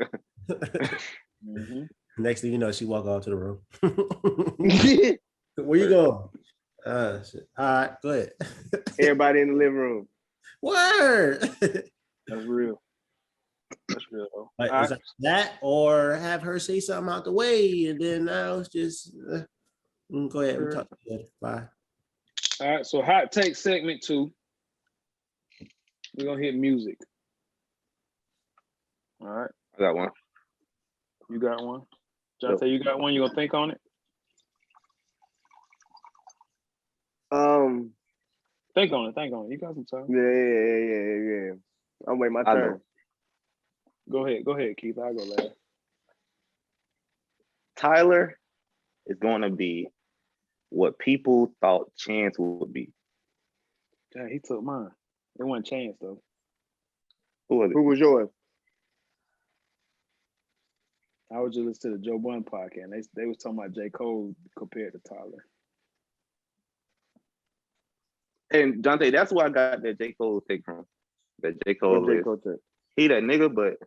Mm-hmm. Next thing you know, she walk out to the room. Where you going? Shit. All right, go ahead. Everybody in the living room. Word. That's real. That's real though. Like, like that, or have her say something out the way, and then now it's just go ahead. We'll talk to you later. Bye. All right, so hot take segment 2. We're gonna hit music. All right. I got one. You got one? Jonte, you got one? You gonna think on it? Think on it. You got some time. Yeah. I'm waiting my turn. Go ahead, Keith. I'll go last. Tyler is going to be what people thought Chance would be. Yeah, he took mine. It wasn't Chance though. Who was it? Who was yours? I was just listening to the Joe Budden podcast. And they was talking about J. Cole compared to Tyler. And Jonte, that's where I got that J. Cole take from. That J. Cole is. He that nigga, but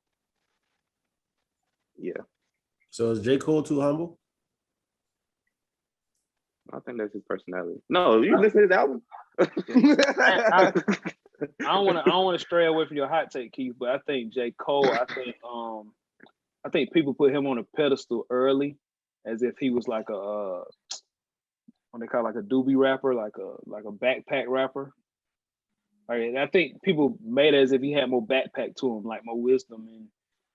yeah. So is J. Cole too humble? I think that's his personality. No, you listen to his album. I don't want to stray away from your hot take, Keith, but I think J. Cole. I think people put him on a pedestal early, as if he was like a what they call like a doobie rapper, like a backpack rapper. I think people made it as if he had more backpack to him, like more wisdom and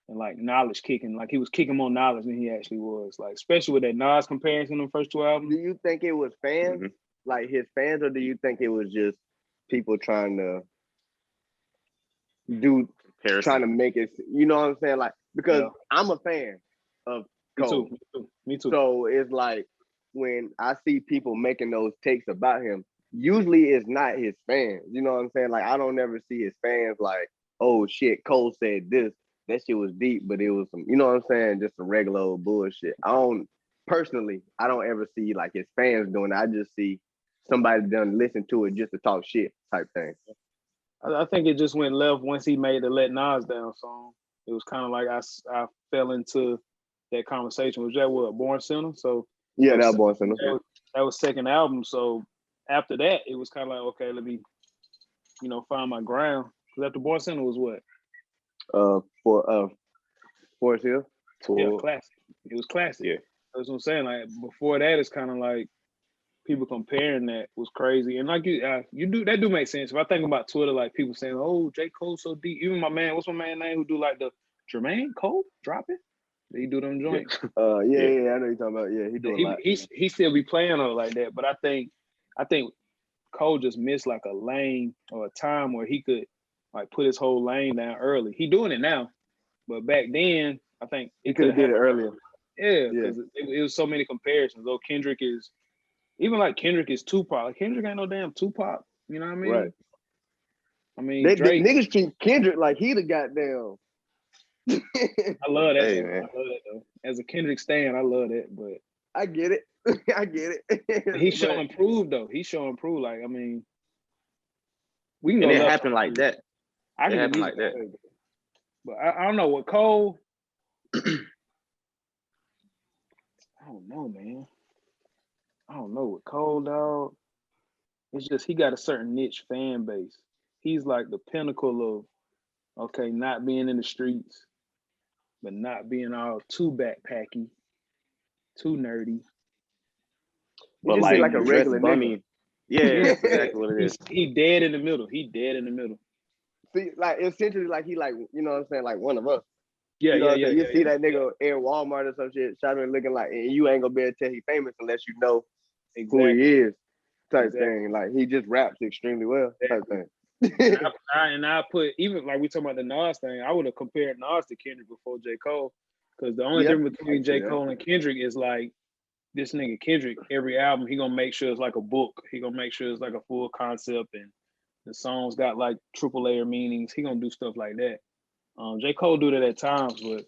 like knowledge kicking, like he was kicking more knowledge than he actually was. Like especially with that Nas comparison on the first two albums. Do you think it was fans, like his fans, or do you think it was just people trying to trying to make it? You know what I'm saying? Like because I'm a fan of Cole. Me too. So it's like when I see people making those takes about him, usually it's not his fans. You know what I'm saying? Like I don't ever see his fans like, oh shit, Cole said this. That shit was deep, but it was some, you know what I'm saying, just some regular old bullshit. I don't ever see like his fans doing it. I just see somebody done listen to it just to talk shit type thing. I think it just went left once he made the Let Nas Down song. It was kind of like I fell into that conversation. Was that what, Born Sinner? So yeah, that was Born Sinner. That was second album. So after that, it was kind of like, okay, let me, find my ground. Because after Born Sinner was what? Forest Hill. Yeah, classic. It was classic. Yeah. That's what I'm saying. Like before that, it's kind of like people comparing that was crazy. And like you do that do make sense. If I think about Twitter, like people saying, "Oh, J. Cole's so deep." Even my man, what's my man name who do like the Jermaine Cole dropping? He do them joints. Yeah, I know you're talking about. Yeah, he do a lot. He still be playing on it like that. But I think Cole just missed like a lane or a time where he could like put his whole lane down early. He doing it now, but back then I think he could have did it earlier. Yeah, because it was so many comparisons. Though Kendrick is Tupac. Like, Kendrick ain't no damn Tupac. You know what I mean? Right. I mean, Drake, niggas treat Kendrick like he the goddamn. I love that. Hey, man. I love that though. As a Kendrick stan, I love that. But I get it. I get it. He's showing proof though. He's showing proof. Like I mean, we can go. And it happened like that. I can happen like that. But I don't know what Cole. I don't know, man. I don't know with Cole, dog. It's just he got a certain niche fan base. He's like the pinnacle of not being in the streets, but not being all too backpacky, too nerdy. But like a regular bummy. Yeah, that's exactly what it is. He dead in the middle. See, like essentially, like he like, you know what I'm saying, like one of us. Yeah, You see that nigga in Walmart or some shit, shopping, looking like, and you ain't gonna be able to tell he famous unless you know who he is, type thing. Like he just raps extremely well, type thing. and I put, even like we talking about the Nas thing, I would have compared Nas to Kendrick before J. Cole, because the only difference between J. Cole and Kendrick is like this nigga Kendrick, every album he gonna make sure it's like a book. He gonna make sure it's like a full concept and the songs got like triple layer meanings. He gonna do stuff like that. J. Cole do that at times, but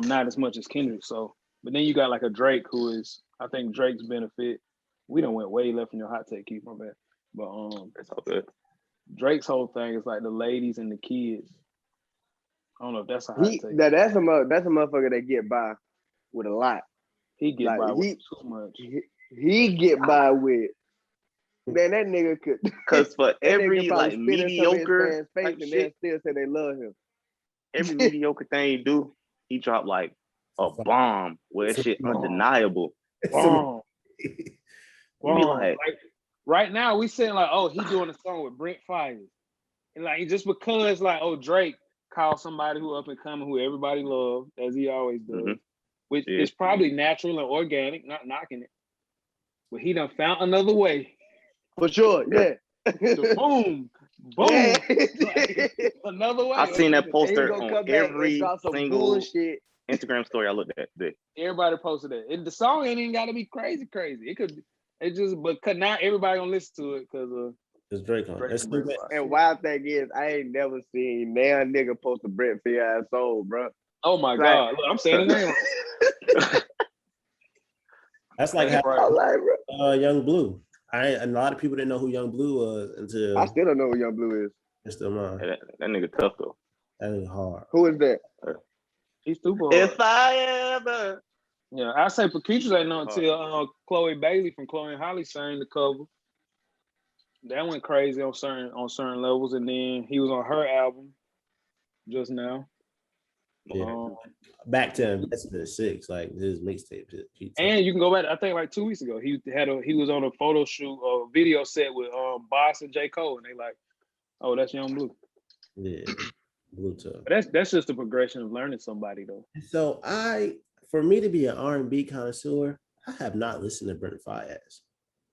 not as much as Kendrick. So, but then you got like a Drake who is, I think Drake's benefit. We done went way left in your hot take, Keith, my bad. But it's all good. Drake's whole thing is like the ladies and the kids. I don't know if that's a hot take. That's a motherfucker that get by with a lot. He get by with too much. He get by with, man, that nigga could. Because for every like mediocre face and they still say they love him. Every mediocre thing he do, he drop like a bomb where that shit undeniable. Bomb. Like, right now we saying like, oh, he doing a song with Brent Fires. And like just because like, oh, Drake called somebody who up and coming who everybody loves, as he always does, which is probably natural and organic, not knocking it. But he done found another way. For sure, yeah. Boom. Yeah. Like, another way. I've seen that poster on every single Instagram story I looked at today. Everybody posted that. The song ain't even got to be crazy. But now everybody gonna listen to it because it's Drake on. And wild thing is, I ain't never seen now nigga post a Brent Fayez song, bro. Oh my God! Look, I'm saying his name. That's like how Young Blue. A lot of people didn't know who Young Blue was until I still don't know who Young Blue is. It's still mine. That nigga tough though. That is hard. Who is that? He's super hard. If I ever Yeah, I say Patrice ain't know until Chloe Bailey from Chloe and Holly sang the cover. That went crazy on certain levels, and then he was on her album just now. Yeah. Back to Ambassador 6, like his mixtape. And you can go back, I think like 2 weeks ago, he was on a photo shoot or video set with Boss and J. Cole, and they like, oh, that's Young Blue. Yeah. Blue Tub. That's just the progression of learning somebody though. So for me to be an R&B connoisseur, I have not listened to Brent Faiyaz.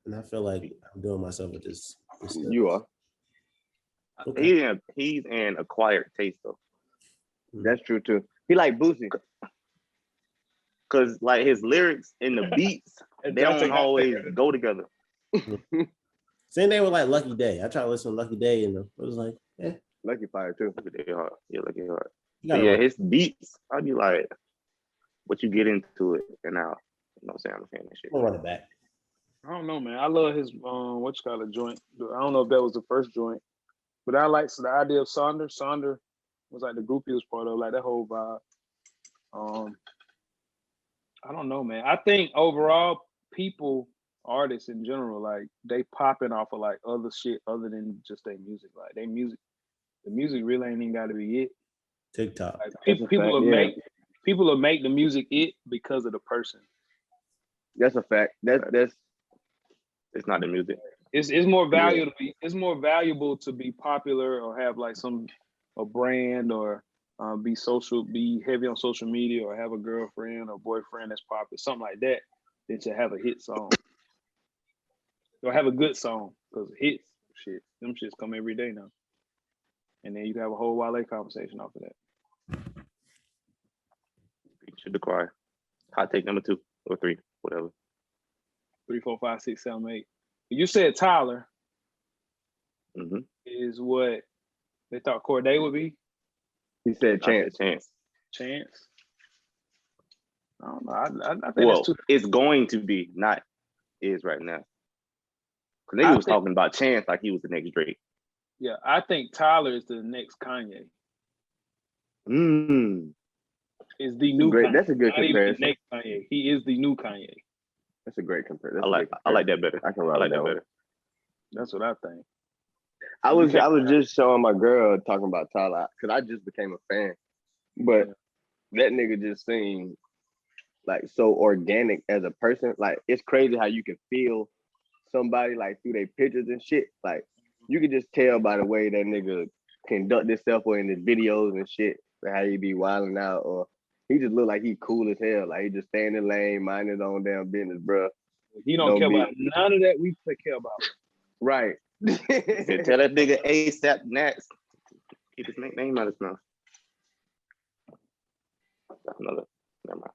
And I feel like I'm doing myself with this You are. Okay. He's an acquired taste though. That's true too. He like Boosie. Cause like his lyrics and the beats, they don't always go together. Same thing with like Lucky Day. I tried to listen to Lucky Day and it was like, Lucky Fire too. Lucky Day hard. Yeah, Lucky hard. Yeah, his beats, I'd be like, what you get into it and now, you know what I'm saying? I'm a fan of that shit. I'll run it back. I don't know, man. I love his joint. I don't know if that was the first joint, but I like the idea of Sonder. Sonder was like the group he was part of, like that whole vibe. I don't know, man. I think overall, artists in general, like they popping off of like other shit other than just their music. Like the music really ain't even got to be it. TikTok. Like, people will make the music it because of the person. That's a fact. That's it's not the music. It's more valuable to be popular or have like a brand or be heavy on social media or have a girlfriend or boyfriend that's popular, something like that, than to have a hit song. Or have a good song. Because hits, them shits come every day now. And then you can have a whole Wale conversation off of that. Should decry. Hot take number 2 or 3, whatever. 3, 4, 5, 6, 7, 8. You said Tyler is what they thought Corday would be. He said Chance. Chance. I don't know. I think that's too. It's going to be, not is right now. Because they was talking about Chance like he was the next Drake. Yeah, I think Tyler is the next Kanye. Is the new Kanye. That's a good comparison. Next Kanye. He is the new Kanye. That's a great comparison. I like that better. I like that better. That's what I think. I was just showing my girl talking about Tyler because I just became a fan, but that nigga just seemed like so organic as a person. Like it's crazy how you can feel somebody like through their pictures and shit. Like you can just tell by the way that nigga conduct himself or in his videos and shit, like how he be wilding out, or he just look like he cool as hell. Like he just stay in the lane, mind his own damn business, bro. He don't care about none of that we care about. Right. Tell that nigga ASAP next. Keep his name out of his mouth. That's another. Never mind.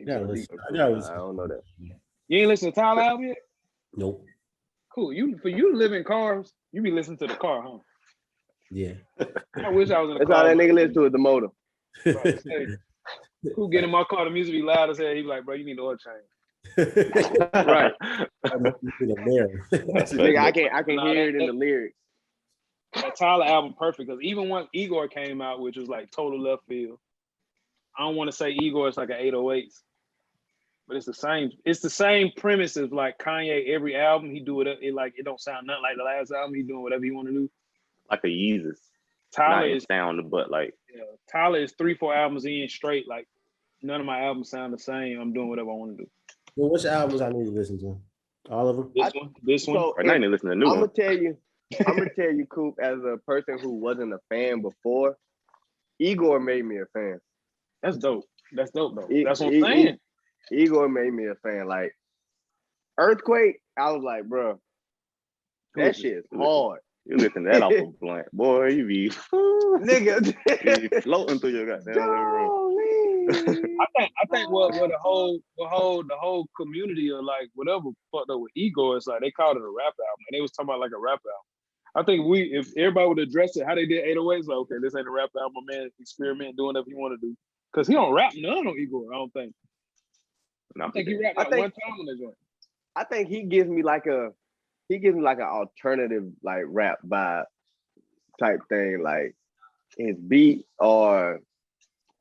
I don't know that. You ain't listen to Tyler album yet? Nope. Cool. For you to live in cars, you be listening to the car, huh? Yeah. I wish I was in the car. That's all that nigga listen to is the motor. Who get in my car? The music be loud as hell. He be like, bro, you need the oil change. Right. Nigga, I can hear it in the lyrics. That Tyler album perfect because even once Igor came out, which was like total left field. I don't want to say Igor is like an 808s, but it's the same. It's the same premise as like Kanye. Every album he do it like it don't sound nothing like the last album. He doing whatever he want to do. Like a Yeezus. Tyler is sound, but like Tyler is 3-4 albums in straight. Like none of my albums sound the same. I'm doing whatever I want to do. Well, which albums I need to listen to? All of them. This one. So, right now, you need to listen to the new one. I'm gonna tell you, Coop, as a person who wasn't a fan before, Igor made me a fan. That's dope. That's dope, though. That's what I'm saying. Igor made me a fan. Like Earthquake, I was like, bro, that shit is hard. You listen to that off of blunt, boy. You be nigga you be floating through your goddamn living room. I think what the whole community or like whatever fucked up with Igor is like they called it a rap album and they was talking about like a rap album. I think if everybody would address it how they did 808s, like okay, this ain't a rap album, man. Experiment, doing whatever you want to do. Cause he don't rap none on Igor, I don't think. I think he rapped like one time on that joint. I think he gives me like an alternative like rap vibe type thing. Like his beat or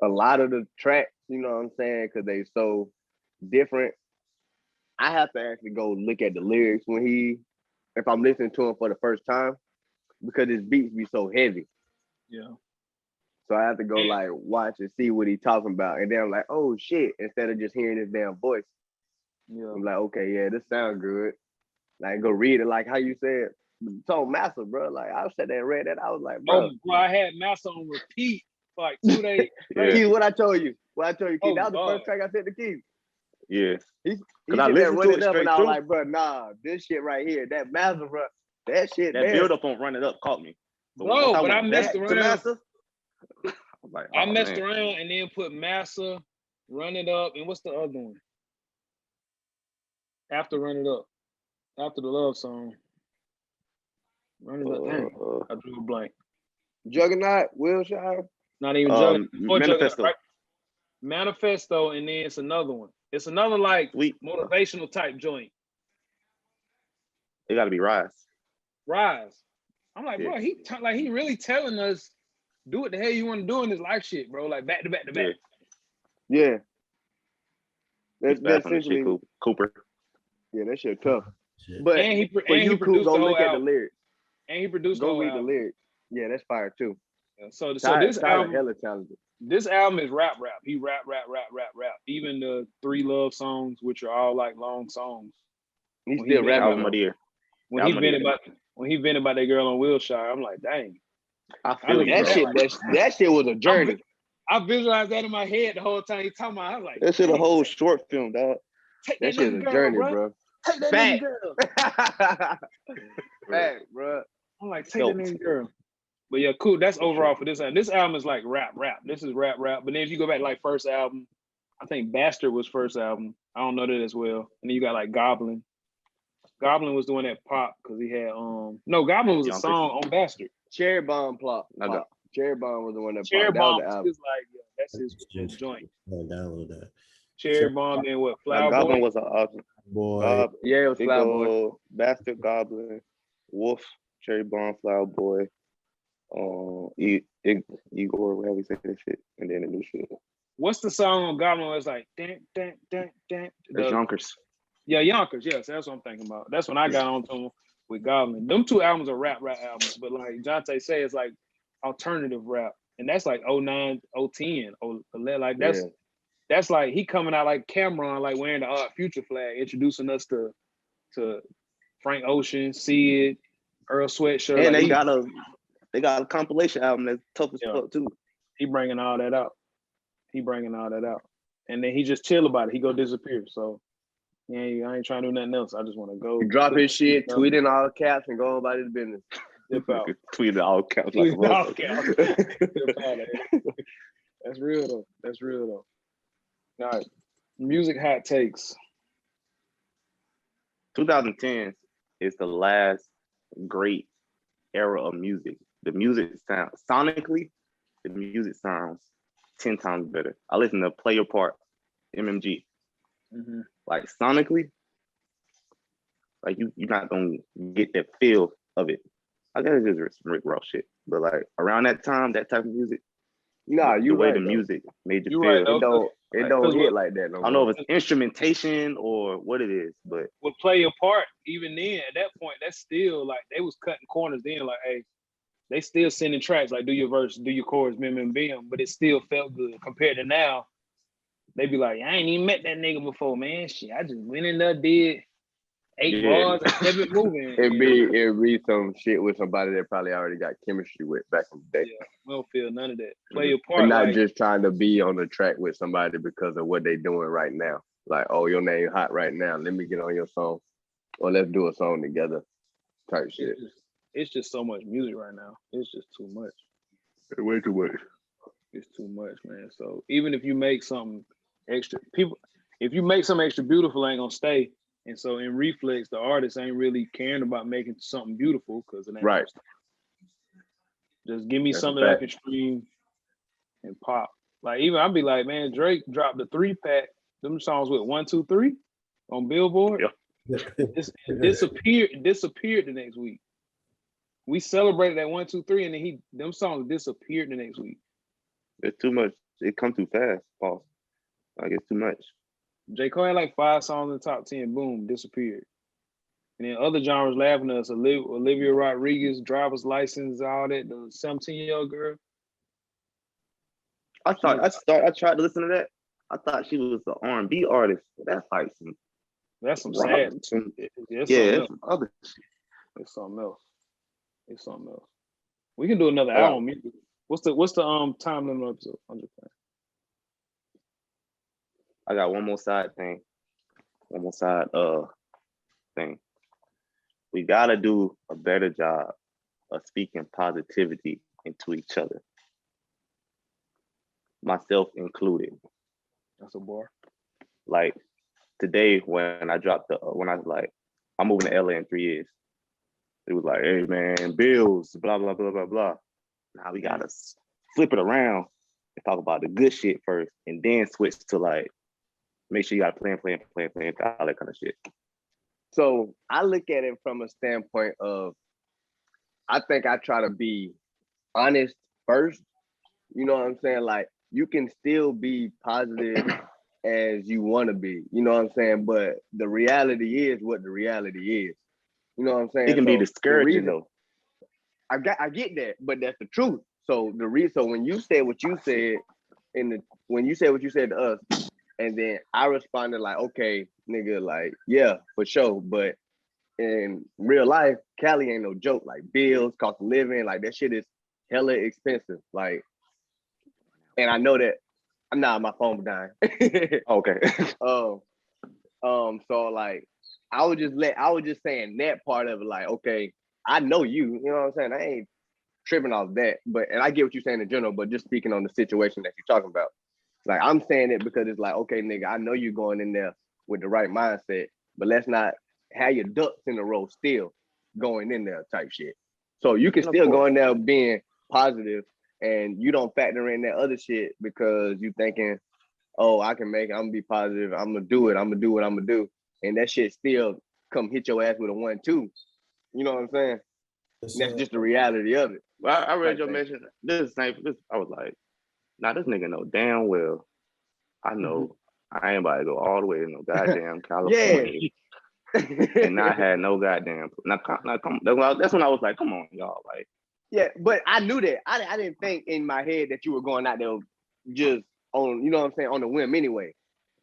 a lot of the tracks, you know what I'm saying? Cause they so different. I have to actually go look at the lyrics if I'm listening to him for the first time, because his beats be so heavy. Yeah. So I have to go like watch and see what he's talking about, and then I'm like, oh shit! Instead of just hearing his damn voice, I'm like, okay, yeah, this sounds good. Like go read it, like how you said. So massive, bro. Like I sat there and read that. I was like, bro. I had Massa on repeat for like 2 days. Keith, what I told you, Keith, that was the God. first track I said to Keith. Yeah. He I listened to it up, straight and I was through. like, bro, nah, this shit right here, that Mazda, bro, that shit. That build up on Run It Up caught me. Bro, but I messed around. I messed around and then put Massa, Run It Up, and what's the other one? After Run It Up, after the love song. Run It Up. Dang, I drew a blank. Juggernaut, Wilshire. Not even Juggernaut. Manifesto. Right? Manifesto, and then it's another one. It's another like motivational type joint. It got to be Rise. I'm like, bro, he really telling us, do what the hell you want to do in this life shit, bro. Like back to back to back. Yeah. That's essentially Cooper. Yeah, that shit tough. Shit. But and he produced go look at the lyrics. And he produced go read the lyrics. Yeah, that's fire too. Yeah, so this album, hella talented. This album is rap. He rap. Even the 3 love songs, which are all like long songs. He's still rapping. When he vented about that girl on Wilshire, I'm like, dang. I feel that shit was a journey. I visualized that in my head the whole time he talking about. I was like, that shit a whole short film, dog. That shit is a journey, bro. Take that nigga girl. Fact, bro. I'm like, take that nigga girl. But yeah, cool. That's overall for this album. This album is like rap. This is rap. But then if you go back like first album, I think Bastard was first album. I don't know that as well. And then you got like Goblin. Goblin was the one that popped because he had Goblin was a song on Bastard. Cherry Bomb plot. Cherry Bomb was the one that Cherry popped. Bomb is like, that's his joint. Download that. Cherry Bomb and what? Flower Goblin Boy? was an awesome boy. Yeah, it was Flower Boy. Bastard, Goblin, Wolf, Cherry Bomb, Flower Boy, Igor, whatever you say that shit, and then the new shit. What's the song on Goblin where it's like, dun. That's Yonkers. Yeah, Yonkers, yes, that's what I'm thinking about. That's when I got on to him with Goblin. Them 2 albums are rap albums, but like Jonte say, it's like alternative rap. And that's like 09, 010, like that's like he coming out like Cameron, like wearing the Odd Future flag, introducing us to Frank Ocean, Sid, Earl Sweatshirt. And like they got a compilation album that's tough as fuck too. He bringing all that out. And then he just chill about it. He go disappear. So yeah, I ain't trying to do nothing else. I just want to go. Drop his shit, tweet in all caps, and go about his business. Dip out. Tweet in all caps. That's real though. All right. Music hot takes. 2010 is the last great era of music. The music sounds sonically, the music sounds 10 times better. I listen to Play Your Part, MMG. Mm-hmm. Like sonically, like you're not gonna get that feel of it. I guess it's just Rick Ross shit. But like around that time, that type of music, the way the music made you feel. It don't hit like that no more. I don't know if it's instrumentation or what it is, but with Play Your Part, even then, at that point, that's still like they was cutting corners then, like, hey, they still sending tracks like do your verse, do your chorus, bim, but it still felt good compared to now. They be like, I ain't even met that nigga before, man. Shit, I just went in there, did 8 bars and kept it moving. It be some shit with somebody that probably already got chemistry with back in the day. Yeah, we don't feel none of that. Play Your Part. And not just trying to be on the track with somebody because of what they doing right now. Like, oh, your name hot right now. Let me get on your song. Or let's do a song together type shit. It's just so much music right now. It's just too much. Way too much. It's too much, man. So even if you make something extra, if you make something extra beautiful, ain't gonna stay. And so in Reflex, the artist ain't really caring about making something beautiful because it ain't right. Just give me something that I can stream and pop. Like even I'd be like, man, Drake dropped the 3-pack. Them songs with 1, 2, 3 on Billboard. Yeah. It disappeared the next week. We celebrated that 1, 2, 3, and then them songs disappeared the next week. It's too much. It come too fast, Paul. Like it's too much. J. Cole had like 5 songs in the top 10, boom, disappeared. And then other genres laughing at us. Olivia Rodriguez, driver's license, all that. The 17-year-old girl. I tried to listen to that. I thought she was an R&B artist. That's like some. That's some sad. It's some other shit. It's something else. It's something else. We can do another album. What's the time limit episode? I'm just playing. I got one more side thing. One more side thing. We gotta do a better job of speaking positivity into each other. Myself included. That's a bar. Like today when I was like, I'm moving to LA in 3 years. It was like, hey man, bills, blah, blah, blah, blah, blah. Now we gotta flip it around and talk about the good shit first and then switch to like, make sure you got plan, all that kind of shit. So I look at it from a standpoint of, I think I try to be honest first. You know what I'm saying? Like, you can still be positive as you want to be. You know what I'm saying? But the reality is what the reality is. You know what I'm saying? It can be discouraging though. I get that, but that's the truth. So when you said what you said when you said what you said to us, and then I responded like, okay, nigga, like, yeah, for sure. But in real life, Cali ain't no joke. Like, bills, cost of living, like that shit is hella expensive. Like, and I know that. My phone dying. Okay. So like, I was just saying that part of it. Like, okay, I know you. You know what I'm saying? I ain't tripping off that. And I get what you're saying in general. But just speaking on the situation that you're talking about. Like, I'm saying it because it's like, okay, nigga, I know you're going in there with the right mindset, but let's not have your ducks in a row still going in there type shit. So you can still go in there being positive and you don't factor in that other shit because you thinking, oh, I can make it, I'm gonna be positive, I'm gonna do it, I'm gonna do what I'm gonna do. And that shit still come hit your ass with a 1-2. You know what I'm saying? That's just the reality of it. Well, I read your mention. I was like, nah, this nigga know damn well. I know I ain't about to go all the way to no goddamn California. And not had no goddamn. That's when I was like, come on, y'all. Like, yeah, but I knew that. I didn't think in my head that you were going out there just on, you know what I'm saying, on the whim anyway.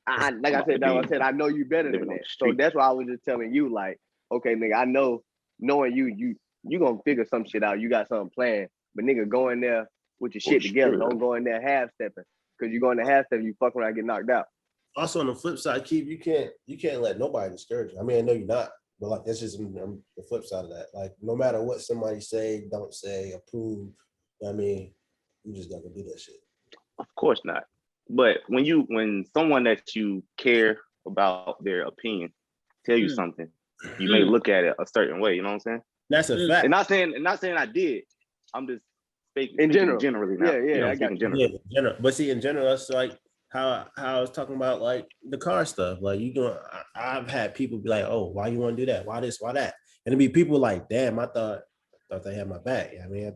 I I know you better than that. So that's why I was just telling you, like, okay, nigga, I know, knowing you gonna figure some shit out. You got something planned. But nigga, go in there with your shit together. Don't go in there half stepping. Because you go in there half stepping, you fuck around, get knocked out. Also on the flip side, Keith, you can't let nobody discourage you. I mean, I know you're not, but like that's just the flip side of that. Like, no matter what somebody say, don't say, approve. I mean, you just gotta do that shit. Of course not. But when someone that you care about their opinion tell you something, you may look at it a certain way. You know what I'm saying? That's a fact. And not saying I did. I'm just speaking generally now. Yeah, I got you. Yeah, in general. But see, in general, that's like how I was talking about, like the car stuff. Like, I've had people be like, "Oh, why you want to do that? Why this? Why that?" And it'd be people like, "Damn, I thought they had my back." I mean,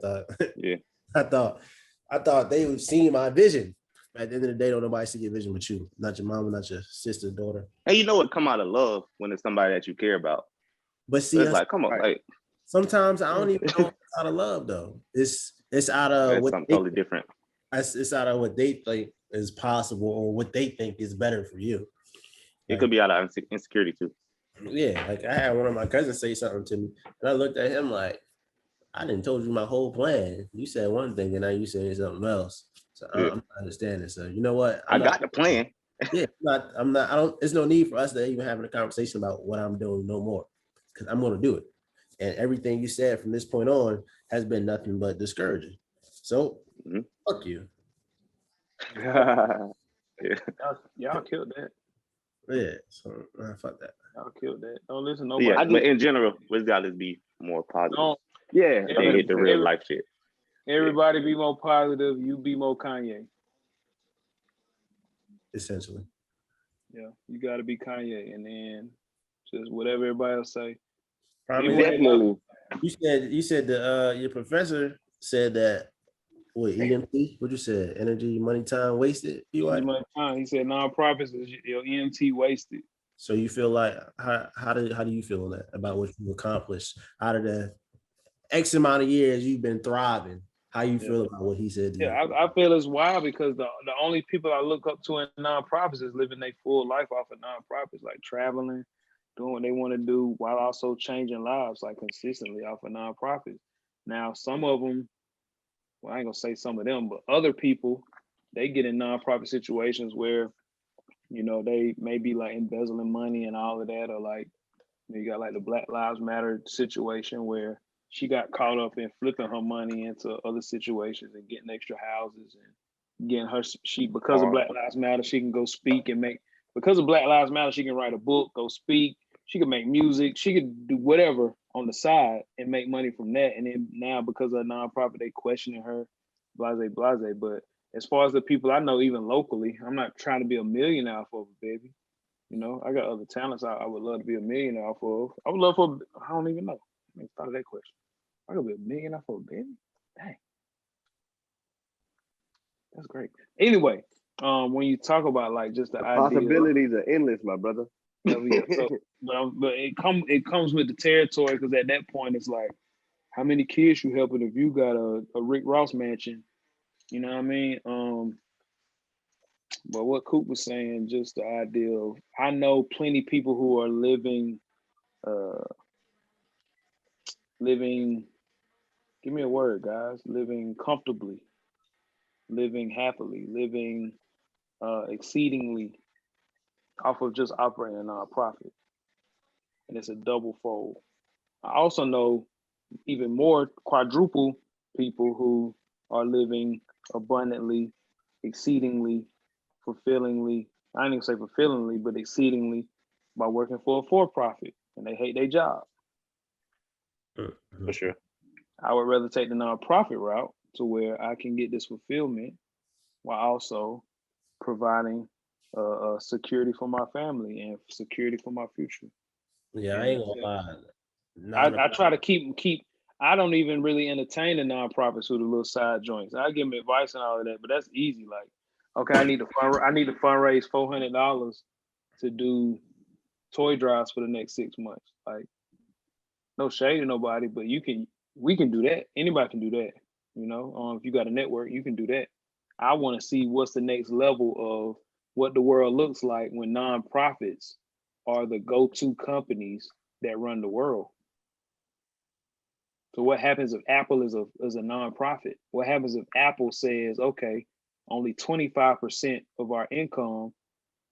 I thought they would see my vision. At the end of the day, don't nobody see your vision but you, not your mama, not your sister, daughter. And you know it come out of love when it's somebody that you care about. But see, it's like, come on, like sometimes I don't even know if it's out of love though. It's out of something totally different. It's out of what they think is possible or what they think is better for you. It could be out of insecurity too. Yeah, like I had one of my cousins say something to me, and I looked at him like, I didn't told you my whole plan. You said one thing, and now you saying something else. So I'm not understanding. So you know what? I got the plan. Yeah, I'm not. There's no need for us to even having a conversation about what I'm doing no more, because I'm going to do it. And everything you said from this point on has been nothing but discouraging. So fuck you. Y'all killed that. Yeah. So fuck that. Y'all killed that. Don't listen to nobody. Yeah, but in general, we've got to be more positive. Yeah, they hit the real life shit. Everybody be more positive. You be more Kanye. Essentially. Yeah, you got to be Kanye, and then just whatever everybody else say. Definitely. You said your professor said that What EMT? What you said? Energy, money, time wasted. You Energy, like? money, time. He said nonprofits is your EMT wasted. So you feel like how do you feel that about what you accomplished out of the X amount of years you've been thriving? How you feel about what he said to you? Yeah, I feel it's wild because the only people I look up to in nonprofits is living their full life off of nonprofits, like traveling, doing what they want to do while also changing lives, like consistently off of nonprofits. Now, some of them, well, I ain't gonna say some of them, but other people, they get in nonprofit situations where, they may be like embezzling money and all of that, or like you got like the Black Lives Matter situation where she got caught up in flipping her money into other situations and getting extra houses and getting because of Black Lives Matter, she can go speak and because of Black Lives Matter, she can write a book, go speak, she can make music, she could do whatever on the side and make money from that. And then now because of a nonprofit, they questioning her, blase. But as far as the people I know, even locally, I'm not trying to be a millionaire off of it, baby. I got other talents I would love to be a millionaire off of. I would love for, I don't even know. I mean, thought of that question. I could be a millionaire for a baby? Dang. That's great. Anyway, when you talk about like just the possibilities are endless, my brother. But it comes with the territory, because at that point it's like, how many kids you helping if you got a Rick Ross mansion? You know what I mean? But what Coop was saying, just the idea of, I know plenty of people who are living, give me a word, guys, living comfortably, living happily, living exceedingly off of just operating a nonprofit. And it's a double fold. I also know even more quadruple people who are living abundantly, exceedingly, fulfillingly. I didn't even say fulfillingly, but exceedingly, by working for a for-profit, and they hate their job. For sure. I would rather take the nonprofit route to where I can get this fulfillment while also providing security for my family and security for my future. Yeah, I ain't gonna lie. I try to keep. I don't even really entertain the nonprofits with the little side joints. I give them advice and all of that, but that's easy. Like, okay, I need to fundraise $400 to do toy drives for the next 6 months. Like, no shade to nobody, but we can do that. Anybody can do that. If you got a network, you can do that. I want to see what's the next level of what the world looks like when nonprofits are the go-to companies that run the world. So what happens if Apple is a nonprofit? What happens if Apple says, okay, only 25% of our income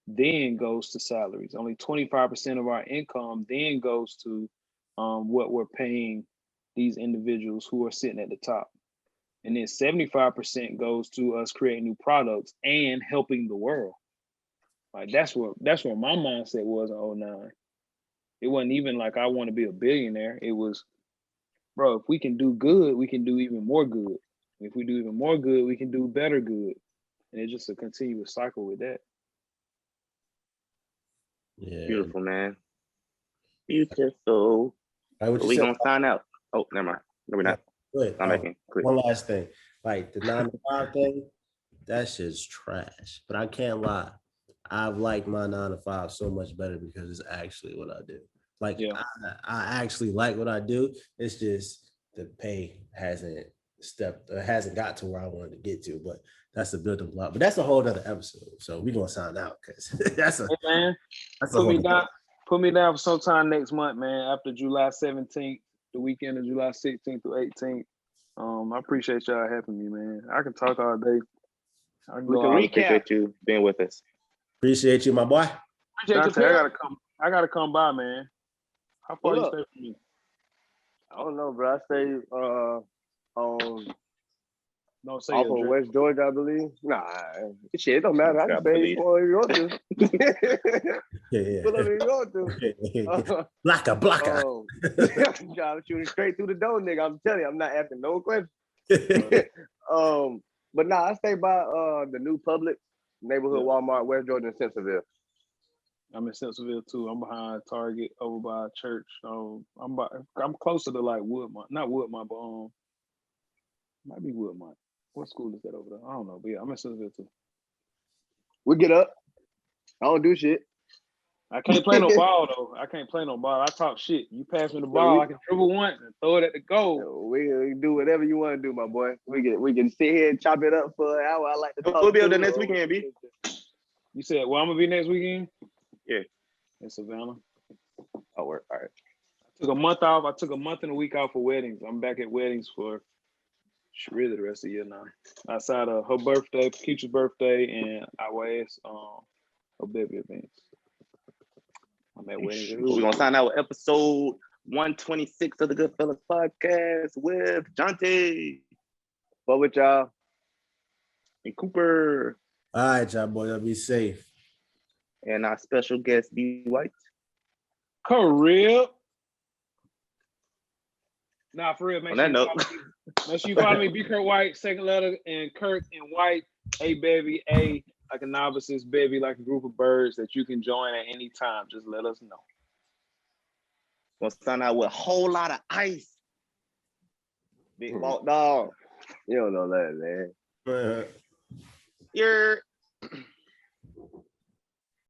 then goes to salaries. Only 25% of our income then goes to what we're paying these individuals who are sitting at the top. And then 75% goes to us creating new products and helping the world. Like that's where my mindset was in 2009. It wasn't even like I want to be a billionaire. It was, bro, if we can do good, we can do even more good. If we do even more good, we can do better good. And it's just a continuous cycle with that. Yeah. Beautiful, man. Beautiful. We gonna sign out. Oh, never mind. No, we're not. One last thing. Like the 9 to 5 thing, that shit's trash. But I can't lie. I've liked my 9 to 5 so much better because it's actually what I do. Like, yeah. I actually like what I do. It's just the pay hasn't got to where I wanted to get to, but that's a building block. But that's a whole other episode. So we're gonna sign out because that's a put me down for sometime next month, man. After July 17th, the weekend of July 16th through 18th. I appreciate y'all having me, man. I can talk all day. We appreciate you being with us. Appreciate you, my boy. Appreciate you. I gotta come by, man. How far you stay from me? I don't know, bro. I stay on don't say off of West Georgia, I believe. Nah, shit, it don't matter. I can stay where you want to. Whatever you want to. Blocker. I'm shooting straight through the door, nigga. I'm telling you, I'm not asking no questions. But nah, I stay by the new Publix neighborhood Walmart, West Georgia, and Centerville. I'm in Centerville too. I'm behind Target over by church. I'm closer to like Woodmont, not Woodmont, but might be Woodmont. What school is that over there? I don't know, but yeah, I'm in Sunnyvale too. We get up. I don't do shit. I can't play no ball though. I can't play no ball. I talk shit. You pass me the ball, I can dribble once and throw it at the goal. We can do whatever you want to do, my boy. We can sit here and chop it up for an hour. I like to talk. We'll be able to next weekend, B. You said, well, I'm gonna be next weekend? Yeah. In Savannah. Oh, work. All right. I took a month off. I took a month and a week off for weddings. I'm back at weddings for really the rest of the year now. Outside of her birthday, Keisha's birthday, and our ass A.Bevy events. I'm at weddings. We're gonna sign out with episode 126 of the Goodfellas podcast with Jonte. What with y'all? And Cooper. All right, y'all boys, y'all be safe. And our special guest, B. White. Career. Nah, for real, On that note. Make sure you follow me, B. Kurt White, second letter, and Kurt and White, A.Bevy, A like a novices, Bevy like a group of birds that you can join at any time. Just let us know. Gonna sign out with a whole lot of ice. Big Vault Dog. You don't know that, man. Uh, You're